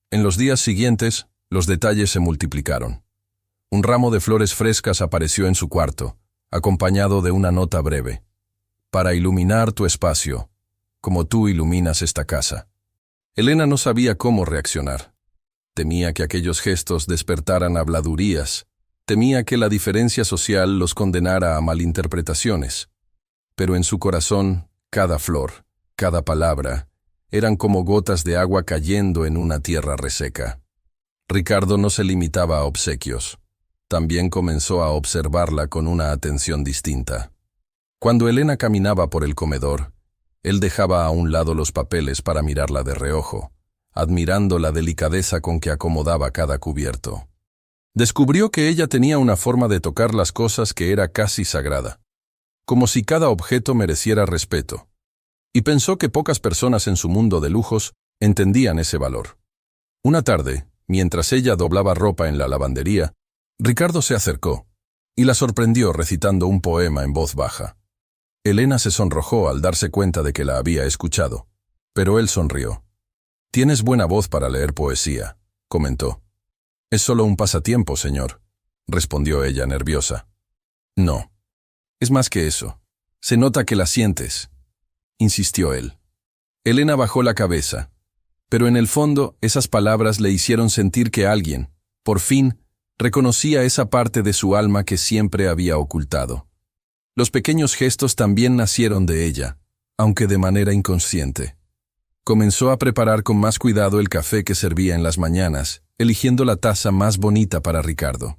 En los días siguientes, los detalles se multiplicaron. Un ramo de flores frescas apareció en su cuarto, acompañado de una nota breve. «Para iluminar tu espacio, como tú iluminas esta casa». Elena no sabía cómo reaccionar. Temía que aquellos gestos despertaran habladurías, temía que la diferencia social los condenara a malinterpretaciones. Pero en su corazón, cada flor, cada palabra, eran como gotas de agua cayendo en una tierra reseca. Ricardo no se limitaba a obsequios. También comenzó a observarla con una atención distinta. Cuando Elena caminaba por el comedor, él dejaba a un lado los papeles para mirarla de reojo, admirando la delicadeza con que acomodaba cada cubierto. Descubrió que ella tenía una forma de tocar las cosas que era casi sagrada, como si cada objeto mereciera respeto, y pensó que pocas personas en su mundo de lujos entendían ese valor. Una tarde, mientras ella doblaba ropa en la lavandería, Ricardo se acercó y la sorprendió recitando un poema en voz baja. Elena se sonrojó al darse cuenta de que la había escuchado, pero él sonrió. «Tienes buena voz para leer poesía», comentó. «Es solo un pasatiempo, señor», respondió ella nerviosa. «No. Es más que eso. Se nota que la sientes, insistió él. Elena bajó la cabeza, pero en el fondo esas palabras le hicieron sentir que alguien, por fin, reconocía esa parte de su alma que siempre había ocultado. Los pequeños gestos también nacieron de ella, aunque de manera inconsciente. Comenzó a preparar con más cuidado el café que servía en las mañanas, eligiendo la taza más bonita para Ricardo.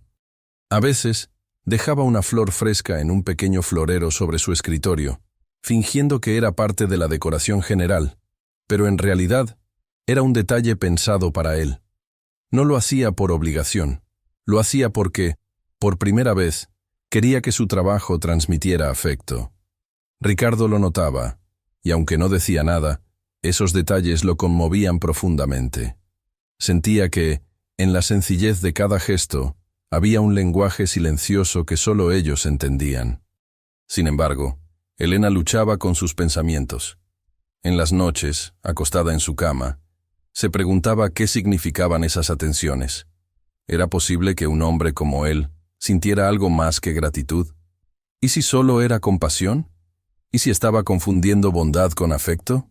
A veces, dejaba una flor fresca en un pequeño florero sobre su escritorio, fingiendo que era parte de la decoración general, pero en realidad era un detalle pensado para él. No lo hacía por obligación, lo hacía porque, por primera vez, quería que su trabajo transmitiera afecto. Ricardo lo notaba, y aunque no decía nada, esos detalles lo conmovían profundamente. Sentía que, en la sencillez de cada gesto, había un lenguaje silencioso que solo ellos entendían. Sin embargo, Elena luchaba con sus pensamientos. En las noches, acostada en su cama, se preguntaba qué significaban esas atenciones. ¿Era posible que un hombre como él sintiera algo más que gratitud? ¿Y si solo era compasión? ¿Y si estaba confundiendo bondad con afecto?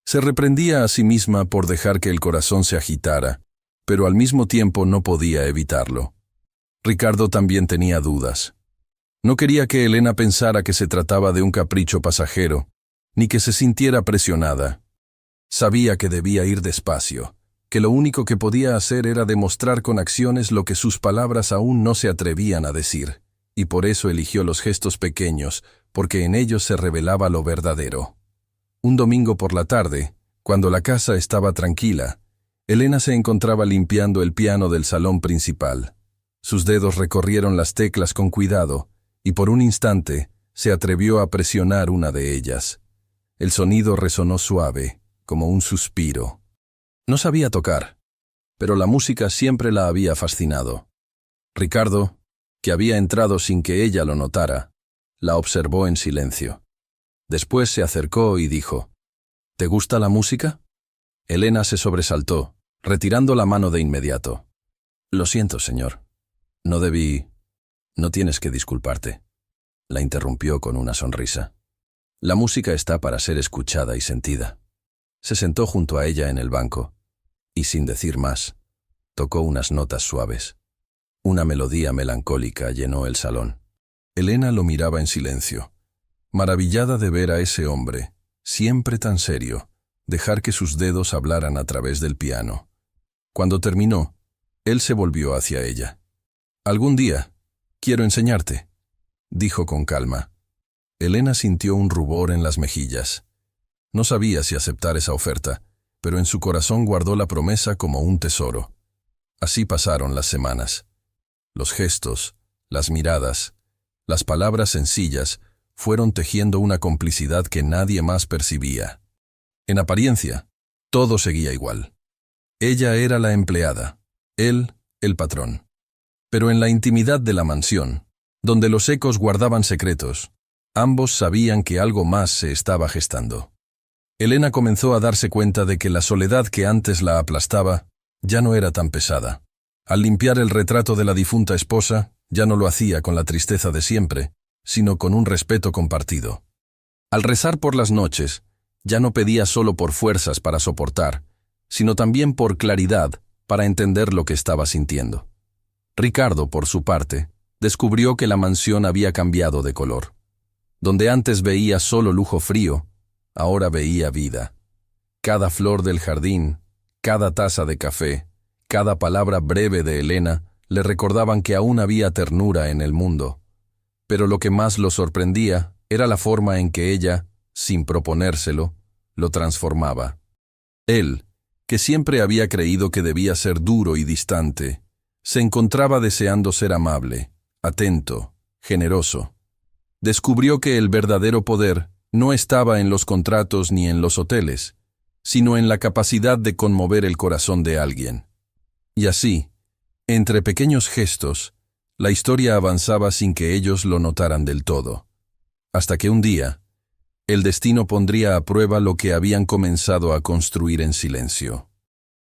Se reprendía a sí misma por dejar que el corazón se agitara, pero al mismo tiempo no podía evitarlo. Ricardo también tenía dudas. No quería que Elena pensara que se trataba de un capricho pasajero, ni que se sintiera presionada. Sabía que debía ir despacio, que lo único que podía hacer era demostrar con acciones lo que sus palabras aún no se atrevían a decir, y por eso eligió los gestos pequeños, porque en ellos se revelaba lo verdadero. Un domingo por la tarde, cuando la casa estaba tranquila, Elena se encontraba limpiando el piano del salón principal. Sus dedos recorrieron las teclas con cuidado, y por un instante se atrevió a presionar una de ellas. El sonido resonó suave, como un suspiro. No sabía tocar, pero la música siempre la había fascinado. Ricardo, que había entrado sin que ella lo notara, la observó en silencio. Después se acercó y dijo, «¿Te gusta la música?» Elena se sobresaltó, retirando la mano de inmediato. «Lo siento, señor. No debí... No tienes que disculparte», la interrumpió con una sonrisa. «La música está para ser escuchada y sentida». Se sentó junto a ella en el banco, y sin decir más, tocó unas notas suaves. Una melodía melancólica llenó el salón. Elena lo miraba en silencio, maravillada de ver a ese hombre, siempre tan serio, dejar que sus dedos hablaran a través del piano. Cuando terminó, él se volvió hacia ella. «Algún día, quiero enseñarte», dijo con calma. Elena sintió un rubor en las mejillas. No sabía si aceptar esa oferta, pero en su corazón guardó la promesa como un tesoro. Así pasaron las semanas. Los gestos, las miradas, las palabras sencillas fueron tejiendo una complicidad que nadie más percibía. En apariencia, todo seguía igual. Ella era la empleada, él, el patrón. Pero en la intimidad de la mansión, donde los ecos guardaban secretos, ambos sabían que algo más se estaba gestando. Elena comenzó a darse cuenta de que la soledad que antes la aplastaba ya no era tan pesada. Al limpiar el retrato de la difunta esposa, ya no lo hacía con la tristeza de siempre, sino con un respeto compartido. Al rezar por las noches, ya no pedía solo por fuerzas para soportar, sino también por claridad para entender lo que estaba sintiendo. Ricardo, por su parte, descubrió que la mansión había cambiado de color. Donde antes veía solo lujo frío, ahora veía vida. Cada flor del jardín, cada taza de café, cada palabra breve de Elena le recordaban que aún había ternura en el mundo. Pero lo que más lo sorprendía era la forma en que ella, sin proponérselo, lo transformaba. Él, que siempre había creído que debía ser duro y distante, se encontraba deseando ser amable, atento, generoso. Descubrió que el verdadero poder no estaba en los contratos ni en los hoteles, sino en la capacidad de conmover el corazón de alguien. Y así, entre pequeños gestos, la historia avanzaba sin que ellos lo notaran del todo. Hasta que un día, el destino pondría a prueba lo que habían comenzado a construir en silencio.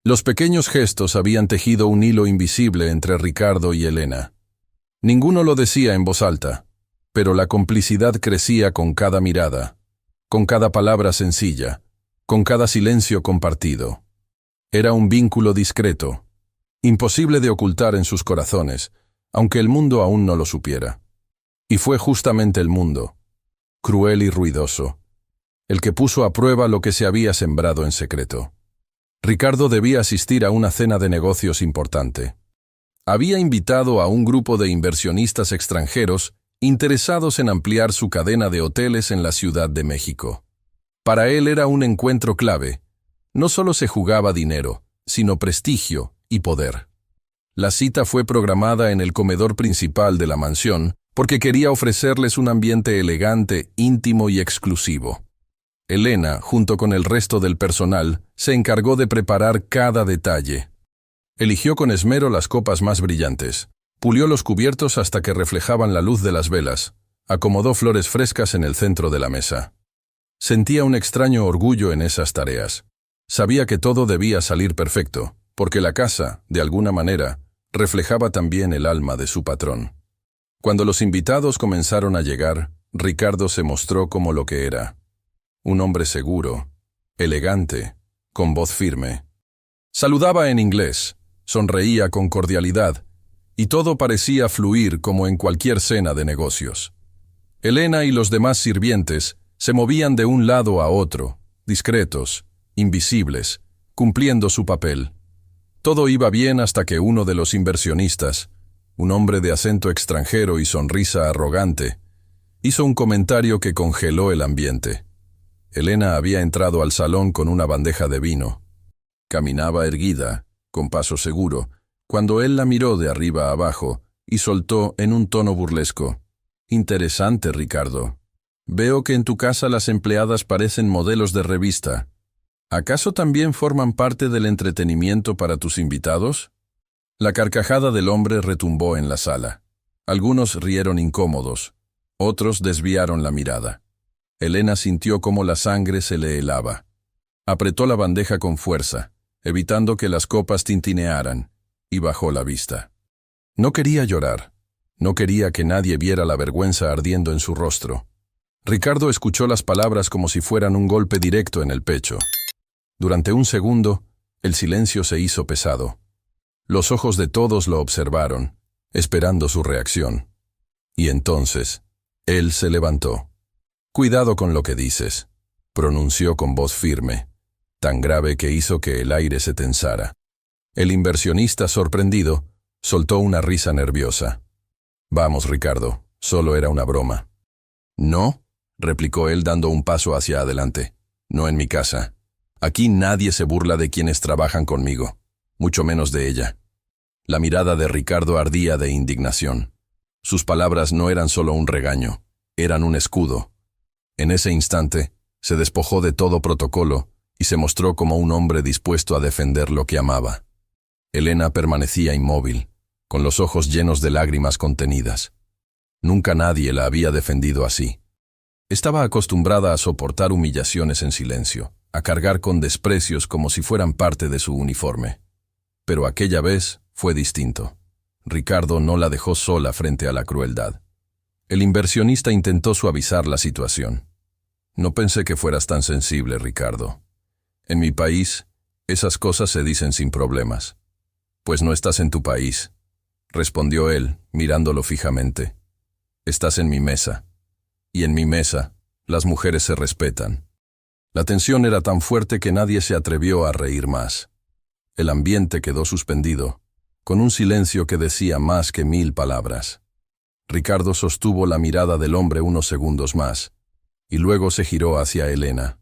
Los pequeños gestos habían tejido un hilo invisible entre Ricardo y Elena. Ninguno lo decía en voz alta, pero la complicidad crecía con cada mirada. con cada palabra sencilla, con cada silencio compartido. Era un vínculo discreto, imposible de ocultar en sus corazones, aunque el mundo aún no lo supiera. Y fue justamente el mundo, cruel y ruidoso, el que puso a prueba lo que se había sembrado en secreto. Ricardo debía asistir a una cena de negocios importante. Había invitado a un grupo de inversionistas extranjeros interesados en ampliar su cadena de hoteles en la Ciudad de México. Para él era un encuentro clave. No solo se jugaba dinero, sino prestigio y poder. La cita fue programada en el comedor principal de la mansión porque quería ofrecerles un ambiente elegante, íntimo y exclusivo. Elena, junto con el resto del personal, se encargó de preparar cada detalle. Eligió con esmero las copas más brillantes, pulió los cubiertos hasta que reflejaban la luz de las velas, acomodó flores frescas en el centro de la mesa. Sentía un extraño orgullo en esas tareas. Sabía que todo debía salir perfecto, porque la casa, de alguna manera, reflejaba también el alma de su patrón. Cuando los invitados comenzaron a llegar, Ricardo se mostró como lo que era. Un hombre seguro, elegante, con voz firme. Saludaba en inglés, sonreía con cordialidad, y todo parecía fluir como en cualquier cena de negocios. Elena y los demás sirvientes se movían de un lado a otro, discretos, invisibles, cumpliendo su papel. Todo iba bien hasta que uno de los inversionistas, un hombre de acento extranjero y sonrisa arrogante, hizo un comentario que congeló el ambiente. Elena había entrado al salón con una bandeja de vino. Caminaba erguida, con paso seguro, cuando él la miró de arriba a abajo y soltó en un tono burlesco: «Interesante, Ricardo. Veo que en tu casa las empleadas parecen modelos de revista. ¿Acaso también forman parte del entretenimiento para tus invitados?» La carcajada del hombre retumbó en la sala. Algunos rieron incómodos, otros desviaron la mirada. Elena sintió cómo la sangre se le helaba. Apretó la bandeja con fuerza, evitando que las copas tintinearan, y bajó la vista. No quería llorar. No quería que nadie viera la vergüenza ardiendo en su rostro. Ricardo escuchó las palabras como si fueran un golpe directo en el pecho. Durante un segundo, el silencio se hizo pesado. Los ojos de todos lo observaron, esperando su reacción. Y entonces, él se levantó. «Cuidado con lo que dices», pronunció con voz firme, tan grave que hizo que el aire se tensara. El inversionista, sorprendido, soltó una risa nerviosa. «Vamos, Ricardo, solo era una broma». «No», replicó él dando un paso hacia adelante. «No en mi casa. Aquí nadie se burla de quienes trabajan conmigo, mucho menos de ella». La mirada de Ricardo ardía de indignación. Sus palabras no eran solo un regaño, eran un escudo. En ese instante, se despojó de todo protocolo y se mostró como un hombre dispuesto a defender lo que amaba. Elena permanecía inmóvil, con los ojos llenos de lágrimas contenidas. Nunca nadie la había defendido así. Estaba acostumbrada a soportar humillaciones en silencio, a cargar con desprecios como si fueran parte de su uniforme. Pero aquella vez fue distinto. Ricardo no la dejó sola frente a la crueldad. El inversionista intentó suavizar la situación. «No pensé que fueras tan sensible, Ricardo. En mi país, esas cosas se dicen sin problemas». «Pues no estás en tu país», respondió él, mirándolo fijamente. «Estás en mi mesa. Y en mi mesa, las mujeres se respetan». La tensión era tan fuerte que nadie se atrevió a reír más. El ambiente quedó suspendido, con un silencio que decía más que 1000 palabras. Ricardo sostuvo la mirada del hombre unos segundos más, y luego se giró hacia Elena.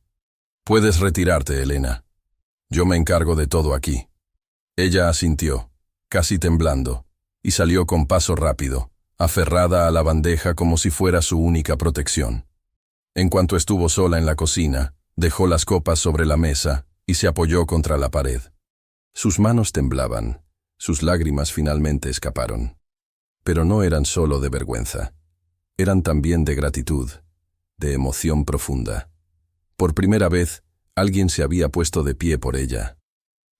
«Puedes retirarte, Elena. Yo me encargo de todo aquí». Ella asintió, casi temblando, y salió con paso rápido, aferrada a la bandeja como si fuera su única protección. En cuanto estuvo sola en la cocina, dejó las copas sobre la mesa y se apoyó contra la pared. Sus manos temblaban, sus lágrimas finalmente escaparon. Pero no eran solo de vergüenza, eran también de gratitud, de emoción profunda. Por primera vez, alguien se había puesto de pie por ella.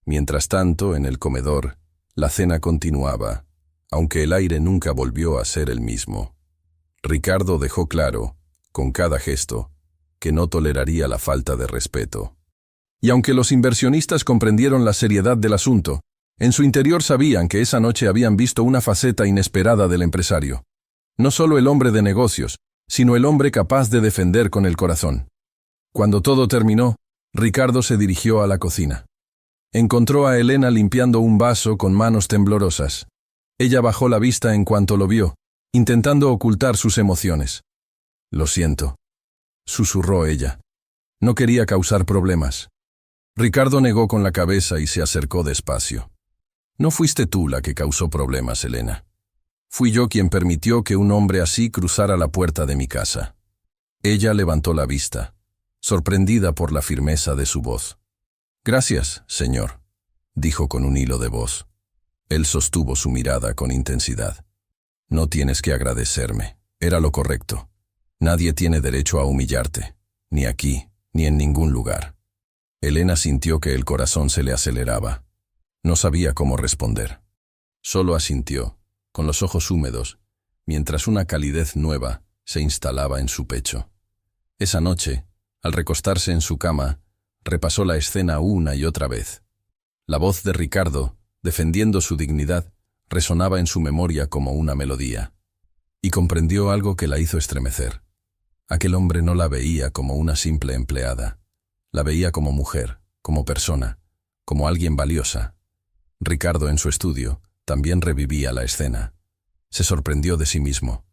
Mientras tanto, en el comedor, la cena continuaba, aunque el aire nunca volvió a ser el mismo. Ricardo dejó claro, con cada gesto, que no toleraría la falta de respeto. Y aunque los inversionistas comprendieron la seriedad del asunto, en su interior sabían que esa noche habían visto una faceta inesperada del empresario. No solo el hombre de negocios, sino el hombre capaz de defender con el corazón. Cuando todo terminó, Ricardo se dirigió a la cocina. Encontró a Elena limpiando un vaso con manos temblorosas. Ella bajó la vista en cuanto lo vio, intentando ocultar sus emociones. «Lo siento», susurró ella. No quería causar problemas. Ricardo negó con la cabeza y se acercó despacio. «No fuiste tú la que causó problemas, Elena. Fui yo quien permitió que un hombre así cruzara la puerta de mi casa». Ella levantó la vista, sorprendida por la firmeza de su voz. «Gracias, señor», dijo con un hilo de voz. Él sostuvo su mirada con intensidad. «No tienes que agradecerme. Era lo correcto. Nadie tiene derecho a humillarte, ni aquí, ni en ningún lugar». Elena sintió que el corazón se le aceleraba. No sabía cómo responder. Solo asintió, con los ojos húmedos, mientras una calidez nueva se instalaba en su pecho. Esa noche, al recostarse en su cama, repasó la escena una y otra vez. La voz de Ricardo, defendiendo su dignidad, resonaba en su memoria como una melodía. Y comprendió algo que la hizo estremecer. Aquel hombre no la veía como una simple empleada. La veía como mujer, como persona, como alguien valiosa. Ricardo, en su estudio, también revivía la escena. Se sorprendió de sí mismo.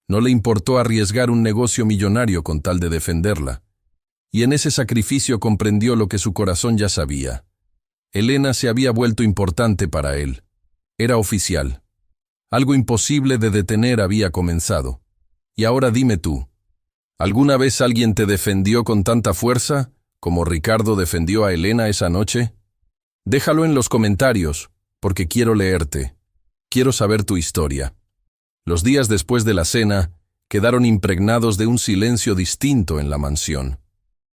No le importó arriesgar un negocio millonario con tal de defenderla. Y en ese sacrificio comprendió lo que su corazón ya sabía. Elena se había vuelto importante para él. Era oficial. Algo imposible de detener había comenzado. Y ahora dime tú, ¿alguna vez alguien te defendió con tanta fuerza como Ricardo defendió a Elena esa noche? Déjalo en los comentarios, porque quiero leerte. Quiero saber tu historia. Los días después de la cena quedaron impregnados de un silencio distinto en la mansión.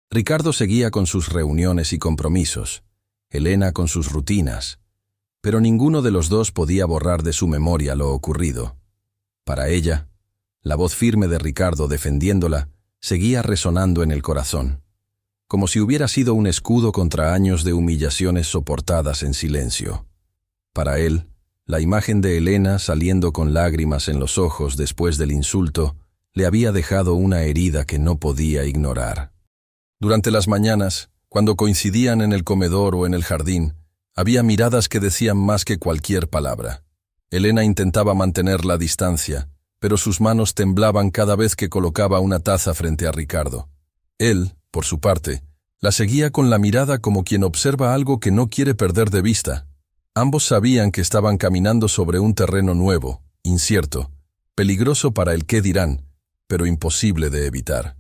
Ricardo seguía con sus reuniones y compromisos, Elena con sus rutinas, pero ninguno de los dos podía borrar de su memoria lo ocurrido. Para ella, la voz firme de Ricardo defendiéndola seguía resonando en el corazón, como si hubiera sido un escudo contra años de humillaciones soportadas en silencio. Para él, la imagen de Elena saliendo con lágrimas en los ojos después del insulto le había dejado una herida que no podía ignorar. Durante las mañanas, cuando coincidían en el comedor o en el jardín, había miradas que decían más que cualquier palabra. Elena intentaba mantener la distancia, pero sus manos temblaban cada vez que colocaba una taza frente a Ricardo. Él, por su parte, la seguía con la mirada como quien observa algo que no quiere perder de vista. Ambos sabían que estaban caminando sobre un terreno nuevo, incierto, peligroso para el qué dirán, pero imposible de evitar.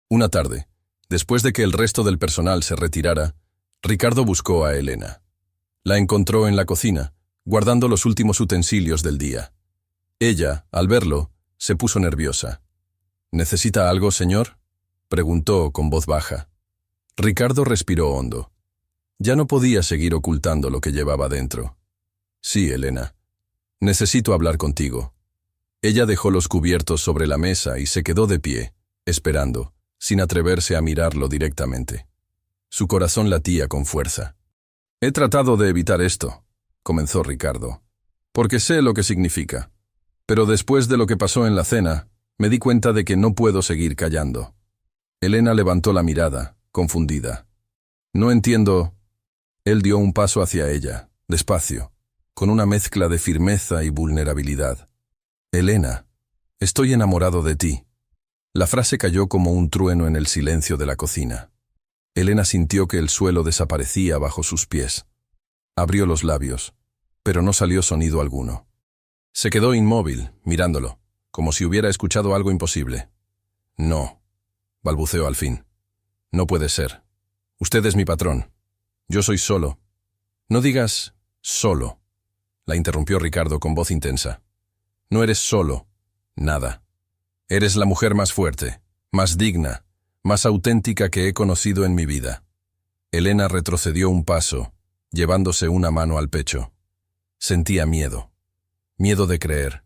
Una tarde, después de que el resto del personal se retirara, Ricardo buscó a Elena. La encontró en la cocina, guardando los últimos utensilios del día. Ella, al verlo, se puso nerviosa. «¿Necesita algo, señor?», preguntó con voz baja. Ricardo respiró hondo. Ya no podía seguir ocultando lo que llevaba dentro. «Sí, Elena. Necesito hablar contigo». Ella dejó los cubiertos sobre la mesa y se quedó de pie, esperando, sin atreverse a mirarlo directamente. Su corazón latía con fuerza. «He tratado de evitar esto», comenzó Ricardo, «porque sé lo que significa. Pero después de lo que pasó en la cena, me di cuenta de que no puedo seguir callando». Elena levantó la mirada, confundida. «No entiendo». Él dio un paso hacia ella, despacio, con una mezcla de firmeza y vulnerabilidad. «Elena, estoy enamorado de ti». La frase cayó como un trueno en el silencio de la cocina. Elena sintió que el suelo desaparecía bajo sus pies. Abrió los labios, pero no salió sonido alguno. Se quedó inmóvil, mirándolo, como si hubiera escuchado algo imposible. «No», balbuceó al fin. «No puede ser. Usted es mi patrón. Yo soy solo». «No digas solo», la interrumpió Ricardo con voz intensa. «No eres solo. Nada. Eres la mujer más fuerte, más digna, más auténtica que he conocido en mi vida». Elena retrocedió un paso, llevándose una mano al pecho. Sentía miedo. Miedo de creer.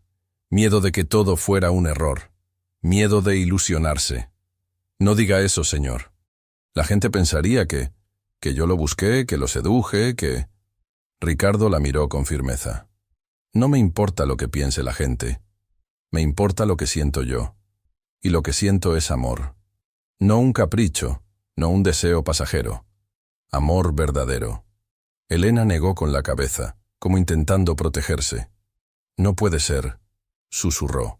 Miedo de que todo fuera un error. Miedo de ilusionarse. No diga eso, señor. La gente pensaría que yo lo busqué, que lo seduje, que... Ricardo la miró con firmeza. No me importa lo que piense la gente. Me importa lo que siento yo. Y lo que siento es amor. No un capricho, no un deseo pasajero. Amor verdadero. Elena negó con la cabeza, como intentando protegerse. No puede ser, susurró.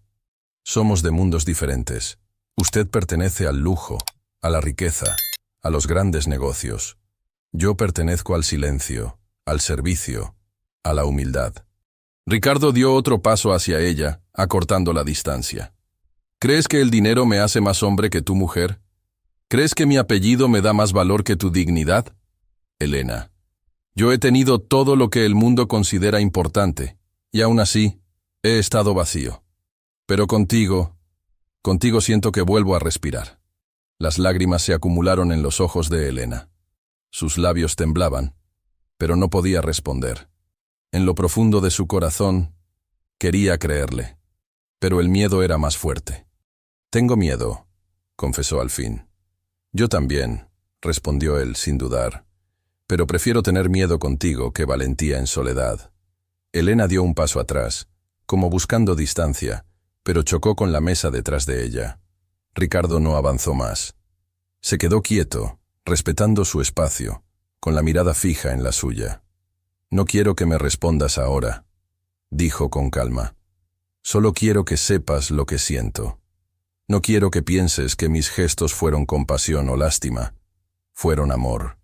Somos de mundos diferentes. Usted pertenece al lujo, a la riqueza, a los grandes negocios. Yo pertenezco al silencio, al servicio, a la humildad. Ricardo dio otro paso hacia ella, acortando la distancia. ¿Crees que el dinero me hace más hombre que tu mujer? ¿Crees que mi apellido me da más valor que tu dignidad? Elena, yo he tenido todo lo que el mundo considera importante, y aún así, he estado vacío. Pero contigo siento que vuelvo a respirar. Las lágrimas se acumularon en los ojos de Elena. Sus labios temblaban, pero no podía responder. En lo profundo de su corazón, quería creerle, pero el miedo era más fuerte. Tengo miedo, confesó al fin. Yo también, respondió él sin dudar, pero prefiero tener miedo contigo que valentía en soledad. Elena dio un paso atrás, como buscando distancia, pero chocó con la mesa detrás de ella. Ricardo no avanzó más. Se quedó quieto, respetando su espacio, con la mirada fija en la suya. No quiero que me respondas ahora, dijo con calma. Solo quiero que sepas lo que siento. No quiero que pienses que mis gestos fueron compasión o lástima. Fueron amor.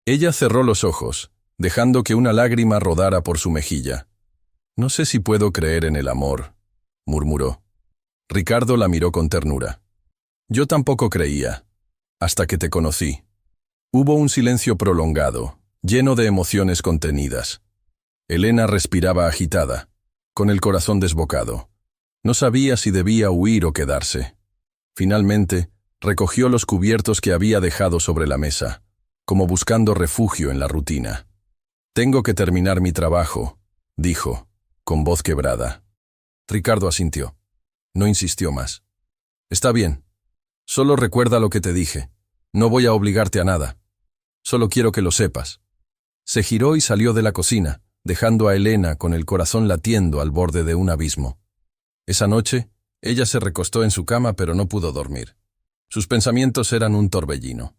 Ella cerró los ojos, dejando que una lágrima rodara por su mejilla. No sé si puedo creer en el amor, murmuró. Ricardo la miró con ternura. Yo tampoco creía, hasta que te conocí. Hubo un silencio prolongado, lleno de emociones contenidas. Elena respiraba agitada, con el corazón desbocado. No sabía si debía huir o quedarse. Finalmente, recogió los cubiertos que había dejado sobre la mesa, como buscando refugio en la rutina. Tengo que terminar mi trabajo, dijo, con voz quebrada. Ricardo asintió. No insistió más. Está bien. Solo recuerda lo que te dije. No voy a obligarte a nada. Solo quiero que lo sepas. Se giró y salió de la cocina, dejando a Elena con el corazón latiendo al borde de un abismo. Esa noche, ella se recostó en su cama pero no pudo dormir. Sus pensamientos eran un torbellino.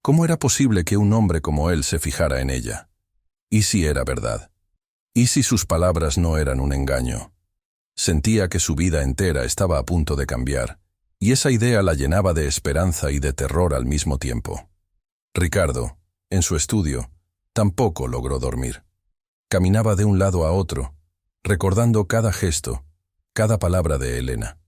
¿Cómo era posible que un hombre como él se fijara en ella? ¿Y si era verdad? ¿Y si sus palabras no eran un engaño? Sentía que su vida entera estaba a punto de cambiar, y esa idea la llenaba de esperanza y de terror al mismo tiempo. Ricardo, en su estudio, tampoco logró dormir. Caminaba de un lado a otro, recordando cada gesto, cada palabra de Elena.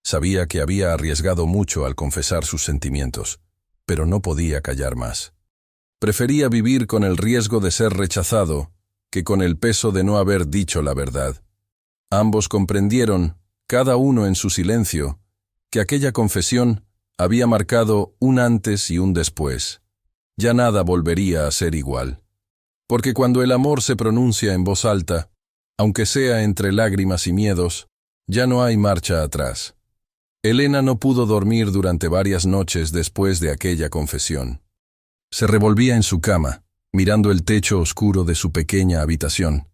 Sabía que había arriesgado mucho al confesar sus sentimientos, pero no podía callar más. Prefería vivir con el riesgo de ser rechazado que con el peso de no haber dicho la verdad. Ambos comprendieron, cada uno en su silencio, que aquella confesión había marcado un antes y un después. Ya nada volvería a ser igual. Porque cuando el amor se pronuncia en voz alta, aunque sea entre lágrimas y miedos, ya no hay marcha atrás. Elena no pudo dormir durante varias noches después de aquella confesión. Se revolvía en su cama, mirando el techo oscuro de su pequeña habitación,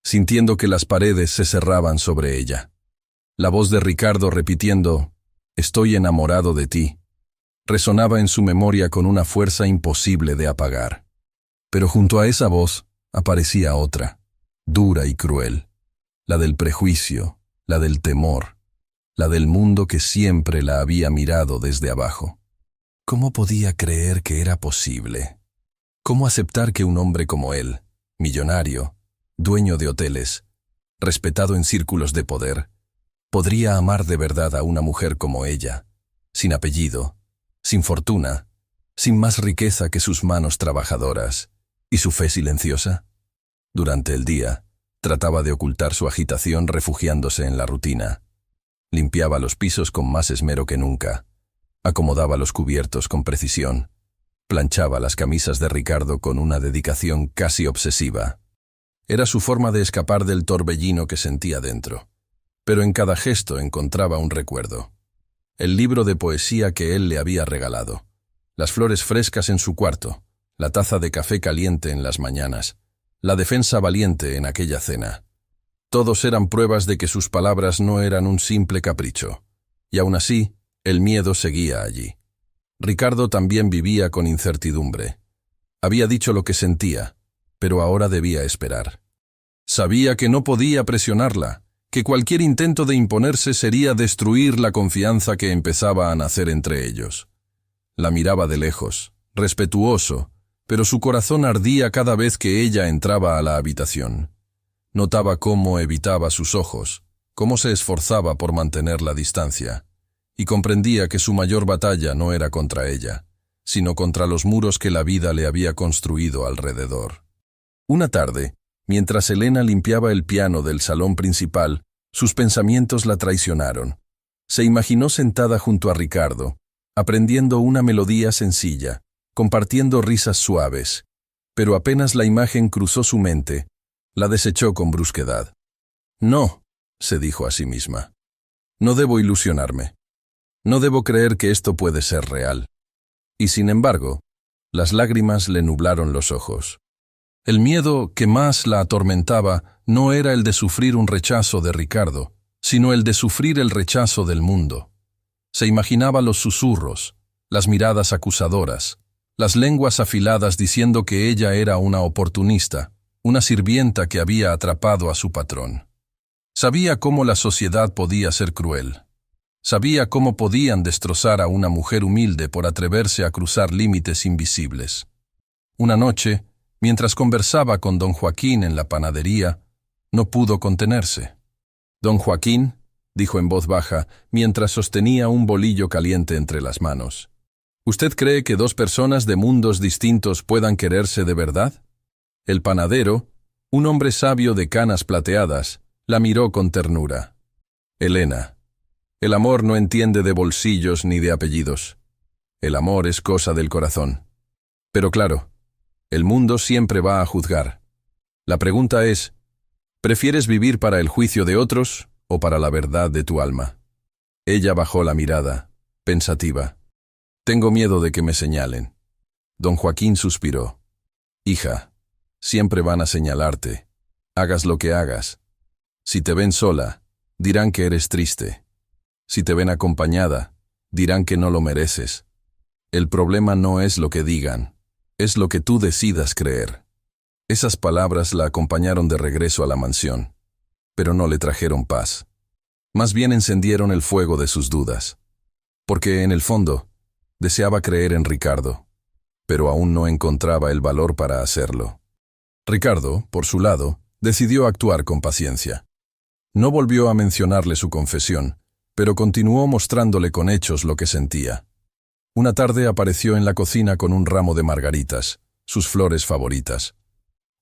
sintiendo que las paredes se cerraban sobre ella. La voz de Ricardo repitiendo, «Estoy enamorado de ti», resonaba en su memoria con una fuerza imposible de apagar. Pero junto a esa voz aparecía otra, dura y cruel, la del prejuicio, la del temor, la del mundo que siempre la había mirado desde abajo. ¿Cómo podía creer que era posible? ¿Cómo aceptar que un hombre como él, millonario, dueño de hoteles, respetado en círculos de poder, podría amar de verdad a una mujer como ella, sin apellido, sin fortuna, sin más riqueza que sus manos trabajadoras y su fe silenciosa? Durante el día, trataba de ocultar su agitación refugiándose en la rutina. Limpiaba los pisos con más esmero que nunca, acomodaba los cubiertos con precisión, planchaba las camisas de Ricardo con una dedicación casi obsesiva. Era su forma de escapar del torbellino que sentía dentro, pero en cada gesto encontraba un recuerdo. el libro de poesía que él le había regalado, las flores frescas en su cuarto, la taza de café caliente en las mañanas, la defensa valiente en aquella cena. Todos eran pruebas de que sus palabras no eran un simple capricho. Y aún así, el miedo seguía allí. Ricardo también vivía con incertidumbre. Había dicho lo que sentía, pero ahora debía esperar. Sabía que no podía presionarla, que cualquier intento de imponerse sería destruir la confianza que empezaba a nacer entre ellos. La miraba de lejos, respetuoso, pero su corazón ardía cada vez que ella entraba a la habitación. Notaba cómo evitaba sus ojos, cómo se esforzaba por mantener la distancia, y comprendía que su mayor batalla no era contra ella, sino contra los muros que la vida le había construido alrededor. Una tarde, mientras Elena limpiaba el piano del salón principal, sus pensamientos la traicionaron. Se imaginó sentada junto a Ricardo, aprendiendo una melodía sencilla, compartiendo risas suaves, pero apenas la imagen cruzó su mente, la desechó con brusquedad. No, se dijo a sí misma. No debo ilusionarme. No debo creer que esto puede ser real. Y sin embargo, las lágrimas le nublaron los ojos. El miedo que más la atormentaba no era el de sufrir un rechazo de Ricardo, sino el de sufrir el rechazo del mundo. Se imaginaba los susurros, las miradas acusadoras, las lenguas afiladas diciendo que ella era una oportunista, una sirvienta que había atrapado a su patrón. Sabía cómo la sociedad podía ser cruel. Sabía cómo podían destrozar a una mujer humilde por atreverse a cruzar límites invisibles. Una noche, mientras conversaba con don Joaquín en la panadería, no pudo contenerse. «Don Joaquín», dijo en voz baja, mientras sostenía un bolillo caliente entre las manos, «¿usted cree que dos personas de mundos distintos puedan quererse de verdad?» El panadero, un hombre sabio de canas plateadas, la miró con ternura. «Elena, el amor no entiende de bolsillos ni de apellidos. El amor es cosa del corazón. Pero claro, el mundo siempre va a juzgar. La pregunta es, ¿prefieres vivir para el juicio de otros o para la verdad de tu alma?» Ella bajó la mirada, pensativa. «Tengo miedo de que me señalen». Don Joaquín suspiró. «Hija, siempre van a señalarte. Hagas lo que hagas. Si te ven sola, dirán que eres triste. Si te ven acompañada, dirán que no lo mereces. El problema no es lo que digan, es lo que tú decidas creer». Esas palabras la acompañaron de regreso a la mansión, pero no le trajeron paz. Más bien encendieron el fuego de sus dudas. Porque, en el fondo, deseaba creer en Ricardo, pero aún no encontraba el valor para hacerlo. Ricardo, por su lado, decidió actuar con paciencia. No volvió a mencionarle su confesión, pero continuó mostrándole con hechos lo que sentía. Una tarde apareció en la cocina con un ramo de margaritas, sus flores favoritas.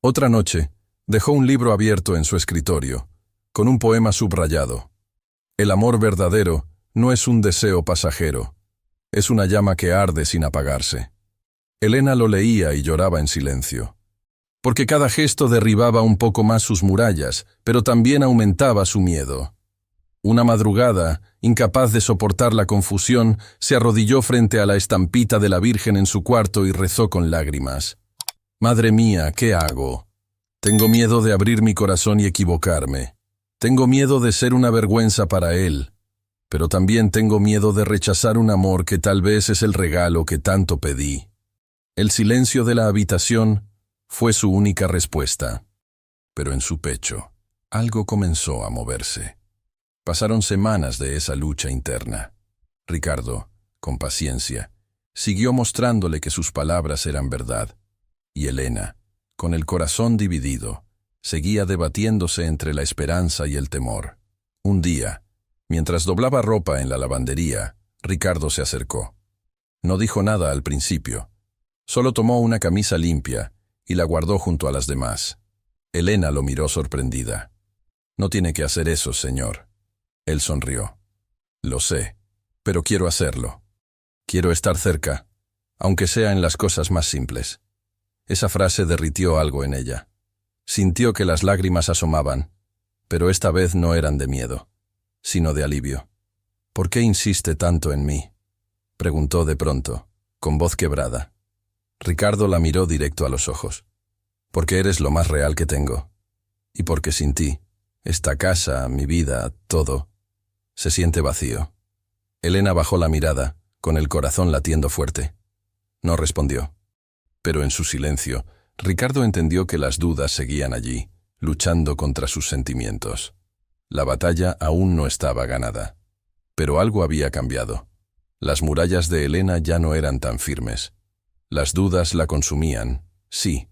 Otra noche, dejó un libro abierto en su escritorio, con un poema subrayado. El amor verdadero no es un deseo pasajero, es una llama que arde sin apagarse. Elena lo leía y lloraba en silencio. Porque cada gesto derribaba un poco más sus murallas, pero también aumentaba su miedo. Una madrugada, incapaz de soportar la confusión, se arrodilló frente a la estampita de la Virgen en su cuarto y rezó con lágrimas. «Madre mía, ¿qué hago? Tengo miedo de abrir mi corazón y equivocarme. Tengo miedo de ser una vergüenza para él, pero también tengo miedo de rechazar un amor que tal vez es el regalo que tanto pedí». El silencio de la habitación fue su única respuesta, pero en su pecho algo comenzó a moverse. Pasaron semanas de esa lucha interna. Ricardo, con paciencia, siguió mostrándole que sus palabras eran verdad, y Elena, con el corazón dividido, seguía debatiéndose entre la esperanza y el temor. Un día, mientras doblaba ropa en la lavandería, Ricardo se acercó. No dijo nada al principio. Solo tomó una camisa limpia y la guardó junto a las demás. Elena lo miró sorprendida. «No tiene que hacer eso, señor». Él sonrió. «Lo sé, pero quiero hacerlo. Quiero estar cerca, aunque sea en las cosas más simples». Esa frase derritió algo en ella. Sintió que las lágrimas asomaban, pero esta vez no eran de miedo, sino de alivio. ¿Por qué insiste tanto en mí?, preguntó de pronto, con voz quebrada. Ricardo la miró directo a los ojos. Porque eres lo más real que tengo. Y porque sin ti, esta casa, mi vida, todo, se siente vacío. Elena bajó la mirada, con el corazón latiendo fuerte. No respondió. Pero en su silencio, Ricardo entendió que las dudas seguían allí, luchando contra sus sentimientos. La batalla aún no estaba ganada. Pero algo había cambiado. Las murallas de Elena ya no eran tan firmes. Las dudas la consumían, sí,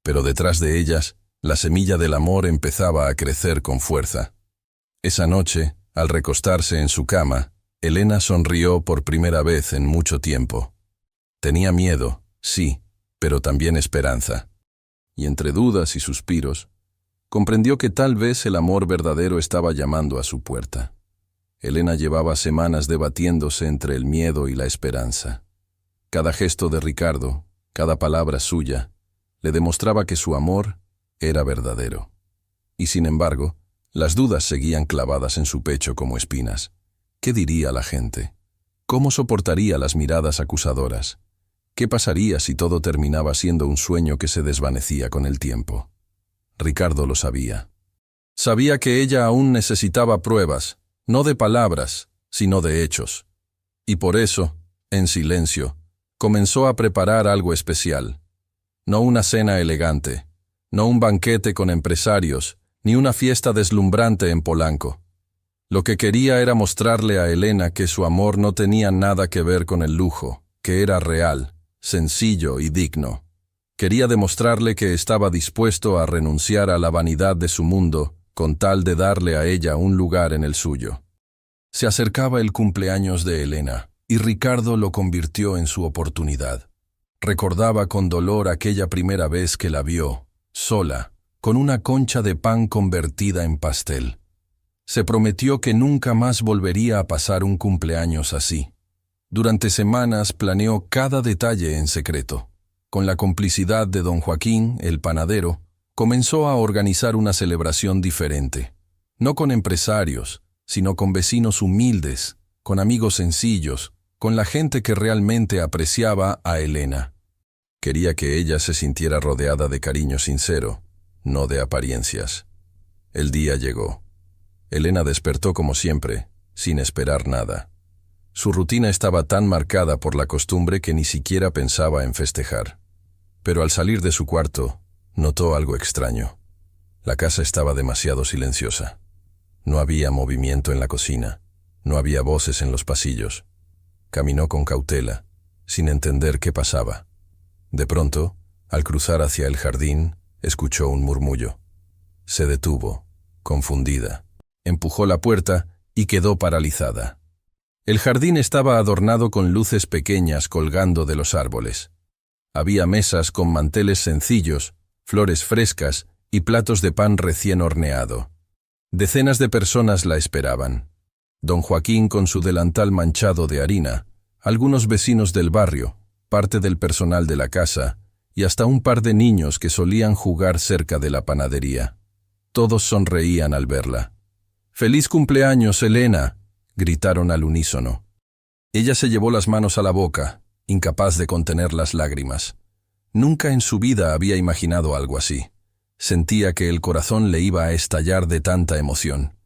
pero detrás de ellas, la semilla del amor empezaba a crecer con fuerza. Esa noche, al recostarse en su cama, Elena sonrió por primera vez en mucho tiempo. Tenía miedo, sí, pero también esperanza. Y entre dudas y suspiros, comprendió que tal vez el amor verdadero estaba llamando a su puerta. Elena llevaba semanas debatiéndose entre el miedo y la esperanza. Cada gesto de Ricardo, cada palabra suya, le demostraba que su amor era verdadero. Y sin embargo, las dudas seguían clavadas en su pecho como espinas. ¿Qué diría la gente? ¿Cómo soportaría las miradas acusadoras? ¿Qué pasaría si todo terminaba siendo un sueño que se desvanecía con el tiempo? Ricardo lo sabía. Sabía que ella aún necesitaba pruebas, no de palabras, sino de hechos. Y por eso, en silencio, comenzó a preparar algo especial. No una cena elegante, no un banquete con empresarios, ni una fiesta deslumbrante en Polanco. Lo que quería era mostrarle a Elena que su amor no tenía nada que ver con el lujo, que era real, sencillo y digno. Quería demostrarle que estaba dispuesto a renunciar a la vanidad de su mundo con tal de darle a ella un lugar en el suyo. Se acercaba el cumpleaños de Elena, y Ricardo lo convirtió en su oportunidad. Recordaba con dolor aquella primera vez que la vio, sola, con una concha de pan convertida en pastel. Se prometió que nunca más volvería a pasar un cumpleaños así. Durante semanas planeó cada detalle en secreto. Con la complicidad de don Joaquín, el panadero, comenzó a organizar una celebración diferente. No con empresarios, sino con vecinos humildes, con amigos sencillos, con la gente que realmente apreciaba a Elena. Quería que ella se sintiera rodeada de cariño sincero, no de apariencias. El día llegó. Elena despertó como siempre, sin esperar nada. Su rutina estaba tan marcada por la costumbre que ni siquiera pensaba en festejar. Pero al salir de su cuarto, notó algo extraño. La casa estaba demasiado silenciosa. No había movimiento en la cocina, no había voces en los pasillos. Caminó con cautela, sin entender qué pasaba. De pronto, al cruzar hacia el jardín, escuchó un murmullo. Se detuvo, confundida. Empujó la puerta y quedó paralizada. El jardín estaba adornado con luces pequeñas colgando de los árboles. Había mesas con manteles sencillos, flores frescas y platos de pan recién horneado. Decenas de personas la esperaban. Don Joaquín con su delantal manchado de harina, algunos vecinos del barrio, parte del personal de la casa, y hasta un par de niños que solían jugar cerca de la panadería. Todos sonreían al verla. «¡Feliz cumpleaños, Elena!», gritaron al unísono. Ella se llevó las manos a la boca, incapaz de contener las lágrimas. Nunca en su vida había imaginado algo así. Sentía que el corazón le iba a estallar de tanta emoción.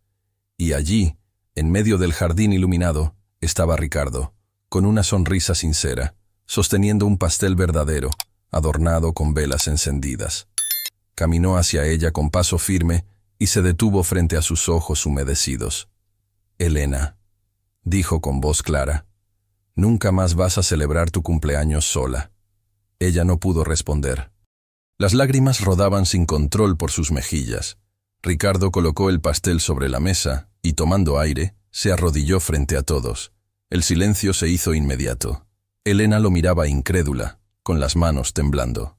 Y allí, en medio del jardín iluminado, estaba Ricardo, con una sonrisa sincera, sosteniendo un pastel verdadero, adornado con velas encendidas. Caminó hacia ella con paso firme y se detuvo frente a sus ojos humedecidos. «Elena», dijo con voz clara, «nunca más vas a celebrar tu cumpleaños sola». Ella no pudo responder. Las lágrimas rodaban sin control por sus mejillas. Ricardo colocó el pastel sobre la mesa y, tomando aire, se arrodilló frente a todos. El silencio se hizo inmediato. Elena lo miraba incrédula, con las manos temblando.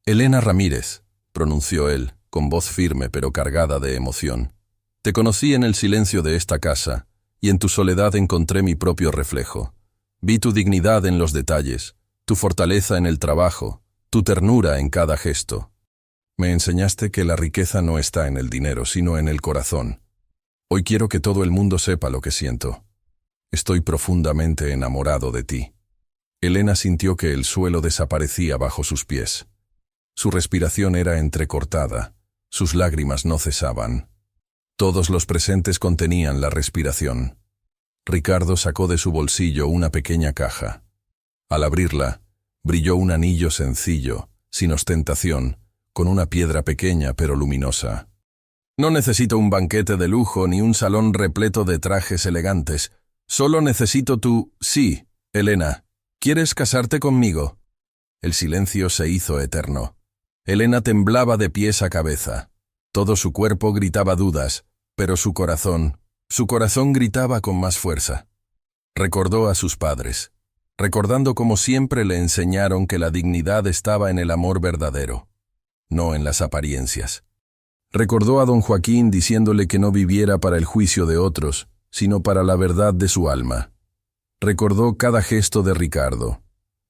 «Elena Ramírez», pronunció él, con voz firme pero cargada de emoción. «Te conocí en el silencio de esta casa, y en tu soledad encontré mi propio reflejo. Vi tu dignidad en los detalles, tu fortaleza en el trabajo, tu ternura en cada gesto. Me enseñaste que la riqueza no está en el dinero, sino en el corazón. Hoy quiero que todo el mundo sepa lo que siento». Estoy profundamente enamorado de ti. Elena sintió que el suelo desaparecía bajo sus pies. Su respiración era entrecortada, sus lágrimas no cesaban. Todos los presentes contenían la respiración. Ricardo sacó de su bolsillo una pequeña caja. Al abrirla, brilló un anillo sencillo, sin ostentación, con una piedra pequeña pero luminosa. No necesito un banquete de lujo ni un salón repleto de trajes elegantes. Solo necesito tu sí, Elena. ¿Quieres casarte conmigo? El silencio se hizo eterno. Elena temblaba de pies a cabeza. Todo su cuerpo gritaba dudas, pero su corazón gritaba con más fuerza. Recordó a sus padres, recordando como siempre le enseñaron que la dignidad estaba en el amor verdadero, no en las apariencias. Recordó a don Joaquín diciéndole que no viviera para el juicio de otros, sino para la verdad de su alma. Recordó cada gesto de Ricardo,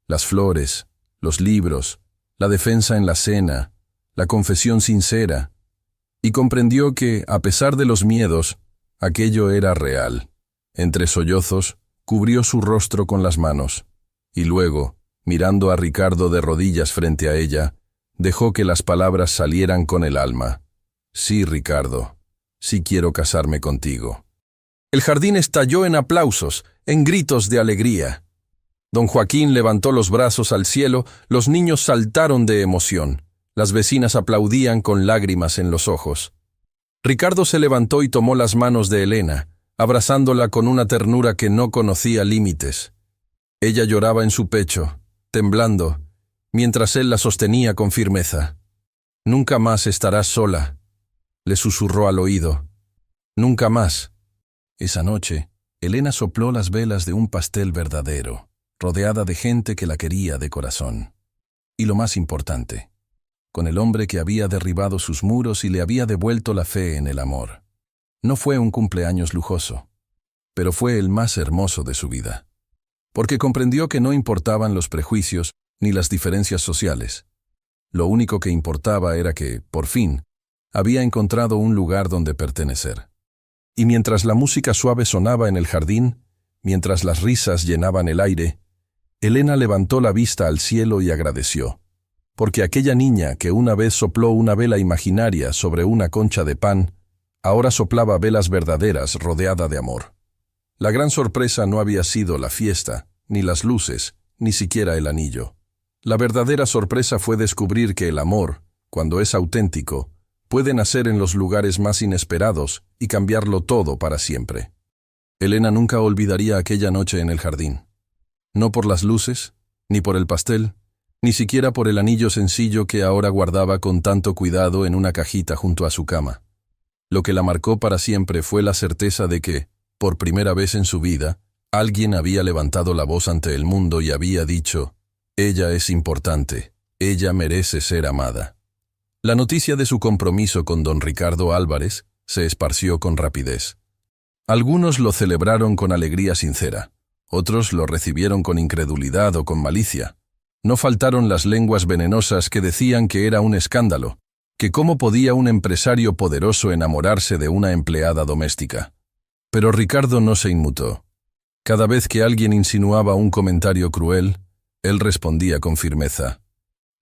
las flores, los libros, la defensa en la cena, la confesión sincera, y comprendió que, a pesar de los miedos, aquello era real. Entre sollozos, cubrió su rostro con las manos, y luego, mirando a Ricardo de rodillas frente a ella, dejó que las palabras salieran con el alma. Sí, Ricardo, sí quiero casarme contigo. El jardín estalló en aplausos, en gritos de alegría. Don Joaquín levantó los brazos al cielo, los niños saltaron de emoción. Las vecinas aplaudían con lágrimas en los ojos. Ricardo se levantó y tomó las manos de Elena, abrazándola con una ternura que no conocía límites. Ella lloraba en su pecho, temblando, mientras él la sostenía con firmeza. «Nunca más estarás sola», le susurró al oído. «Nunca más». Esa noche, Elena sopló las velas de un pastel verdadero, rodeada de gente que la quería de corazón. Y lo más importante, con el hombre que había derribado sus muros y le había devuelto la fe en el amor. No fue un cumpleaños lujoso, pero fue el más hermoso de su vida, porque comprendió que no importaban los prejuicios ni las diferencias sociales. Lo único que importaba era que, por fin, había encontrado un lugar donde pertenecer. Y mientras la música suave sonaba en el jardín, mientras las risas llenaban el aire, Elena levantó la vista al cielo y agradeció, porque aquella niña que una vez sopló una vela imaginaria sobre una concha de pan, ahora soplaba velas verdaderas rodeada de amor. La gran sorpresa no había sido la fiesta, ni las luces, ni siquiera el anillo. La verdadera sorpresa fue descubrir que el amor, cuando es auténtico, puede nacer en los lugares más inesperados y cambiarlo todo para siempre. Elena nunca olvidaría aquella noche en el jardín. No por las luces, ni por el pastel, ni siquiera por el anillo sencillo que ahora guardaba con tanto cuidado en una cajita junto a su cama. Lo que la marcó para siempre fue la certeza de que, por primera vez en su vida, alguien había levantado la voz ante el mundo y había dicho: «Ella es importante, ella merece ser amada». La noticia de su compromiso con don Ricardo Álvarez se esparció con rapidez. Algunos lo celebraron con alegría sincera, otros lo recibieron con incredulidad o con malicia. No faltaron las lenguas venenosas que decían que era un escándalo, que cómo podía un empresario poderoso enamorarse de una empleada doméstica. Pero Ricardo no se inmutó. Cada vez que alguien insinuaba un comentario cruel, él respondía con firmeza: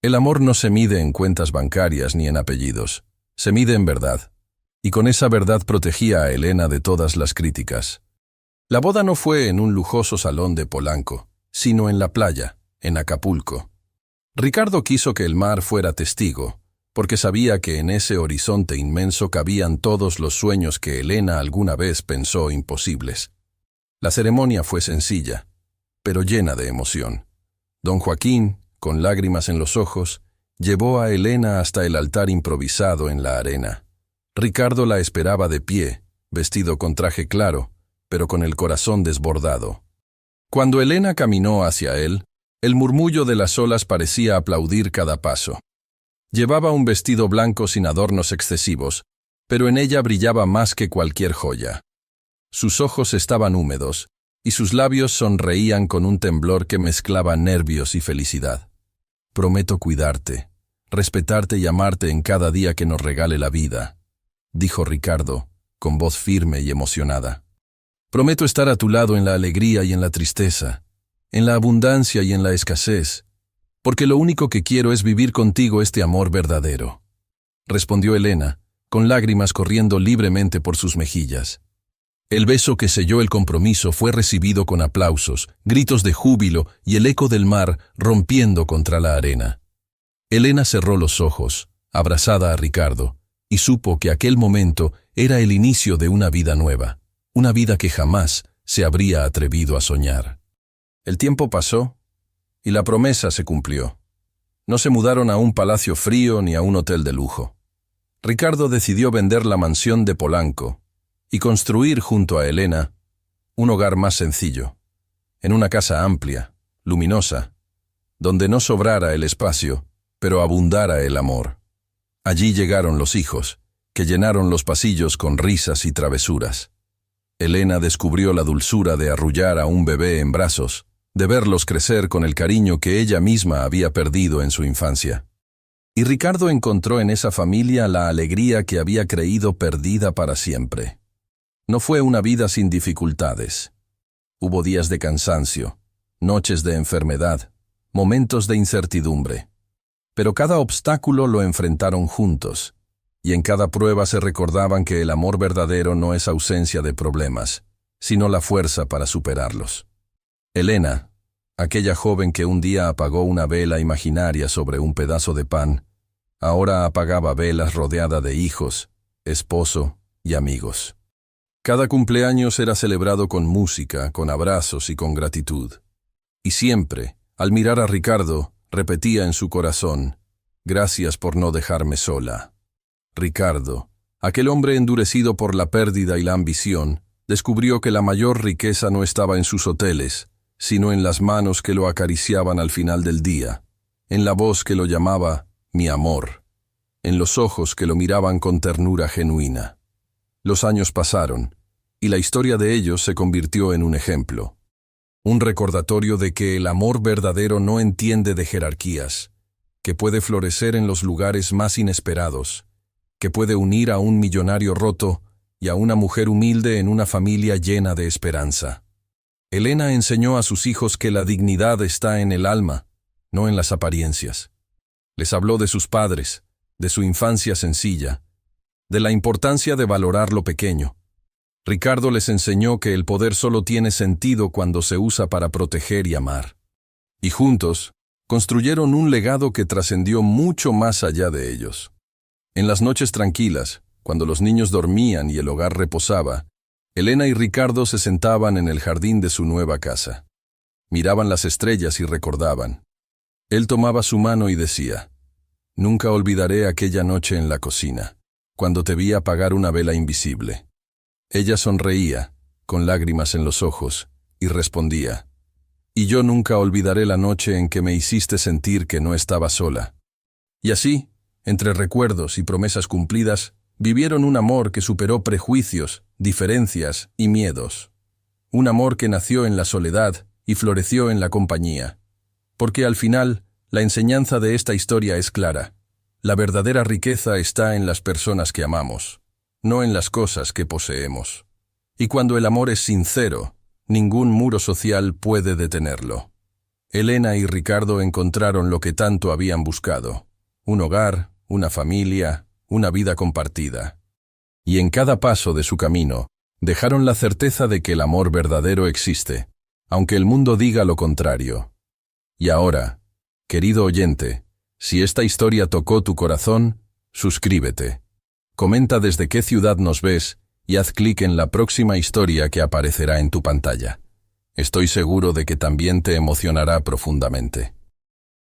«El amor no se mide en cuentas bancarias ni en apellidos, se mide en verdad». Y con esa verdad protegía a Elena de todas las críticas. La boda no fue en un lujoso salón de Polanco, sino en la playa, en Acapulco. Ricardo quiso que el mar fuera testigo, porque sabía que en ese horizonte inmenso cabían todos los sueños que Elena alguna vez pensó imposibles. La ceremonia fue sencilla, pero llena de emoción. Don Joaquín, con lágrimas en los ojos, llevó a Elena hasta el altar improvisado en la arena. Ricardo la esperaba de pie, vestido con traje claro, pero con el corazón desbordado. Cuando Elena caminó hacia él, el murmullo de las olas parecía aplaudir cada paso. Llevaba un vestido blanco sin adornos excesivos, pero en ella brillaba más que cualquier joya. Sus ojos estaban húmedos, y sus labios sonreían con un temblor que mezclaba nervios y felicidad. «Prometo cuidarte, respetarte y amarte en cada día que nos regale la vida», dijo Ricardo, con voz firme y emocionada. Prometo estar a tu lado en la alegría y en la tristeza, en la abundancia y en la escasez, porque lo único que quiero es vivir contigo este amor verdadero», respondió Elena, con lágrimas corriendo libremente por sus mejillas. El beso que selló el compromiso fue recibido con aplausos, gritos de júbilo y el eco del mar rompiendo contra la arena. Elena cerró los ojos, abrazada a Ricardo, y supo que aquel momento era el inicio de una vida nueva, una vida que jamás se habría atrevido a soñar. El tiempo pasó y la promesa se cumplió. No se mudaron a un palacio frío ni a un hotel de lujo. Ricardo decidió vender la mansión de Polanco y construir junto a Elena un hogar más sencillo, en una casa amplia, luminosa, donde no sobrara el espacio, pero abundara el amor. Allí llegaron los hijos, que llenaron los pasillos con risas y travesuras. Elena descubrió la dulzura de arrullar a un bebé en brazos, de verlos crecer con el cariño que ella misma había perdido en su infancia. Y Ricardo encontró en esa familia la alegría que había creído perdida para siempre. No fue una vida sin dificultades. Hubo días de cansancio, noches de enfermedad, momentos de incertidumbre. Pero cada obstáculo lo enfrentaron juntos, y en cada prueba se recordaban que el amor verdadero no es ausencia de problemas, sino la fuerza para superarlos. Elena, aquella joven que un día apagó una vela imaginaria sobre un pedazo de pan, ahora apagaba velas rodeada de hijos, esposo y amigos. Cada cumpleaños era celebrado con música, con abrazos y con gratitud. Y siempre, al mirar a Ricardo, repetía en su corazón: «Gracias por no dejarme sola». Ricardo, aquel hombre endurecido por la pérdida y la ambición, descubrió que la mayor riqueza no estaba en sus hoteles, sino en las manos que lo acariciaban al final del día, en la voz que lo llamaba «mi amor», en los ojos que lo miraban con ternura genuina. Los años pasaron, y la historia de ellos se convirtió en un ejemplo. Un recordatorio de que el amor verdadero no entiende de jerarquías, que puede florecer en los lugares más inesperados, que puede unir a un millonario roto y a una mujer humilde en una familia llena de esperanza. Elena enseñó a sus hijos que la dignidad está en el alma, no en las apariencias. Les habló de sus padres, de su infancia sencilla, de la importancia de valorar lo pequeño. Ricardo les enseñó que el poder solo tiene sentido cuando se usa para proteger y amar. Y juntos, construyeron un legado que trascendió mucho más allá de ellos. En las noches tranquilas, cuando los niños dormían y el hogar reposaba, Elena y Ricardo se sentaban en el jardín de su nueva casa. Miraban las estrellas y recordaban. Él tomaba su mano y decía: «Nunca olvidaré aquella noche en la cocina, cuando te vi apagar una vela invisible». Ella sonreía, con lágrimas en los ojos, y respondía: «Y yo nunca olvidaré la noche en que me hiciste sentir que no estaba sola». Y así, entre recuerdos y promesas cumplidas, vivieron un amor que superó prejuicios, diferencias y miedos. Un amor que nació en la soledad y floreció en la compañía. Porque al final, la enseñanza de esta historia es clara. La verdadera riqueza está en las personas que amamos, no en las cosas que poseemos. Y cuando el amor es sincero, ningún muro social puede detenerlo. Elena y Ricardo encontraron lo que tanto habían buscado: un hogar, una familia, una vida compartida. Y en cada paso de su camino, dejaron la certeza de que el amor verdadero existe, aunque el mundo diga lo contrario. Y ahora, querido oyente, si esta historia tocó tu corazón, suscríbete. Comenta desde qué ciudad nos ves y haz clic en la próxima historia que aparecerá en tu pantalla. Estoy seguro de que también te emocionará profundamente.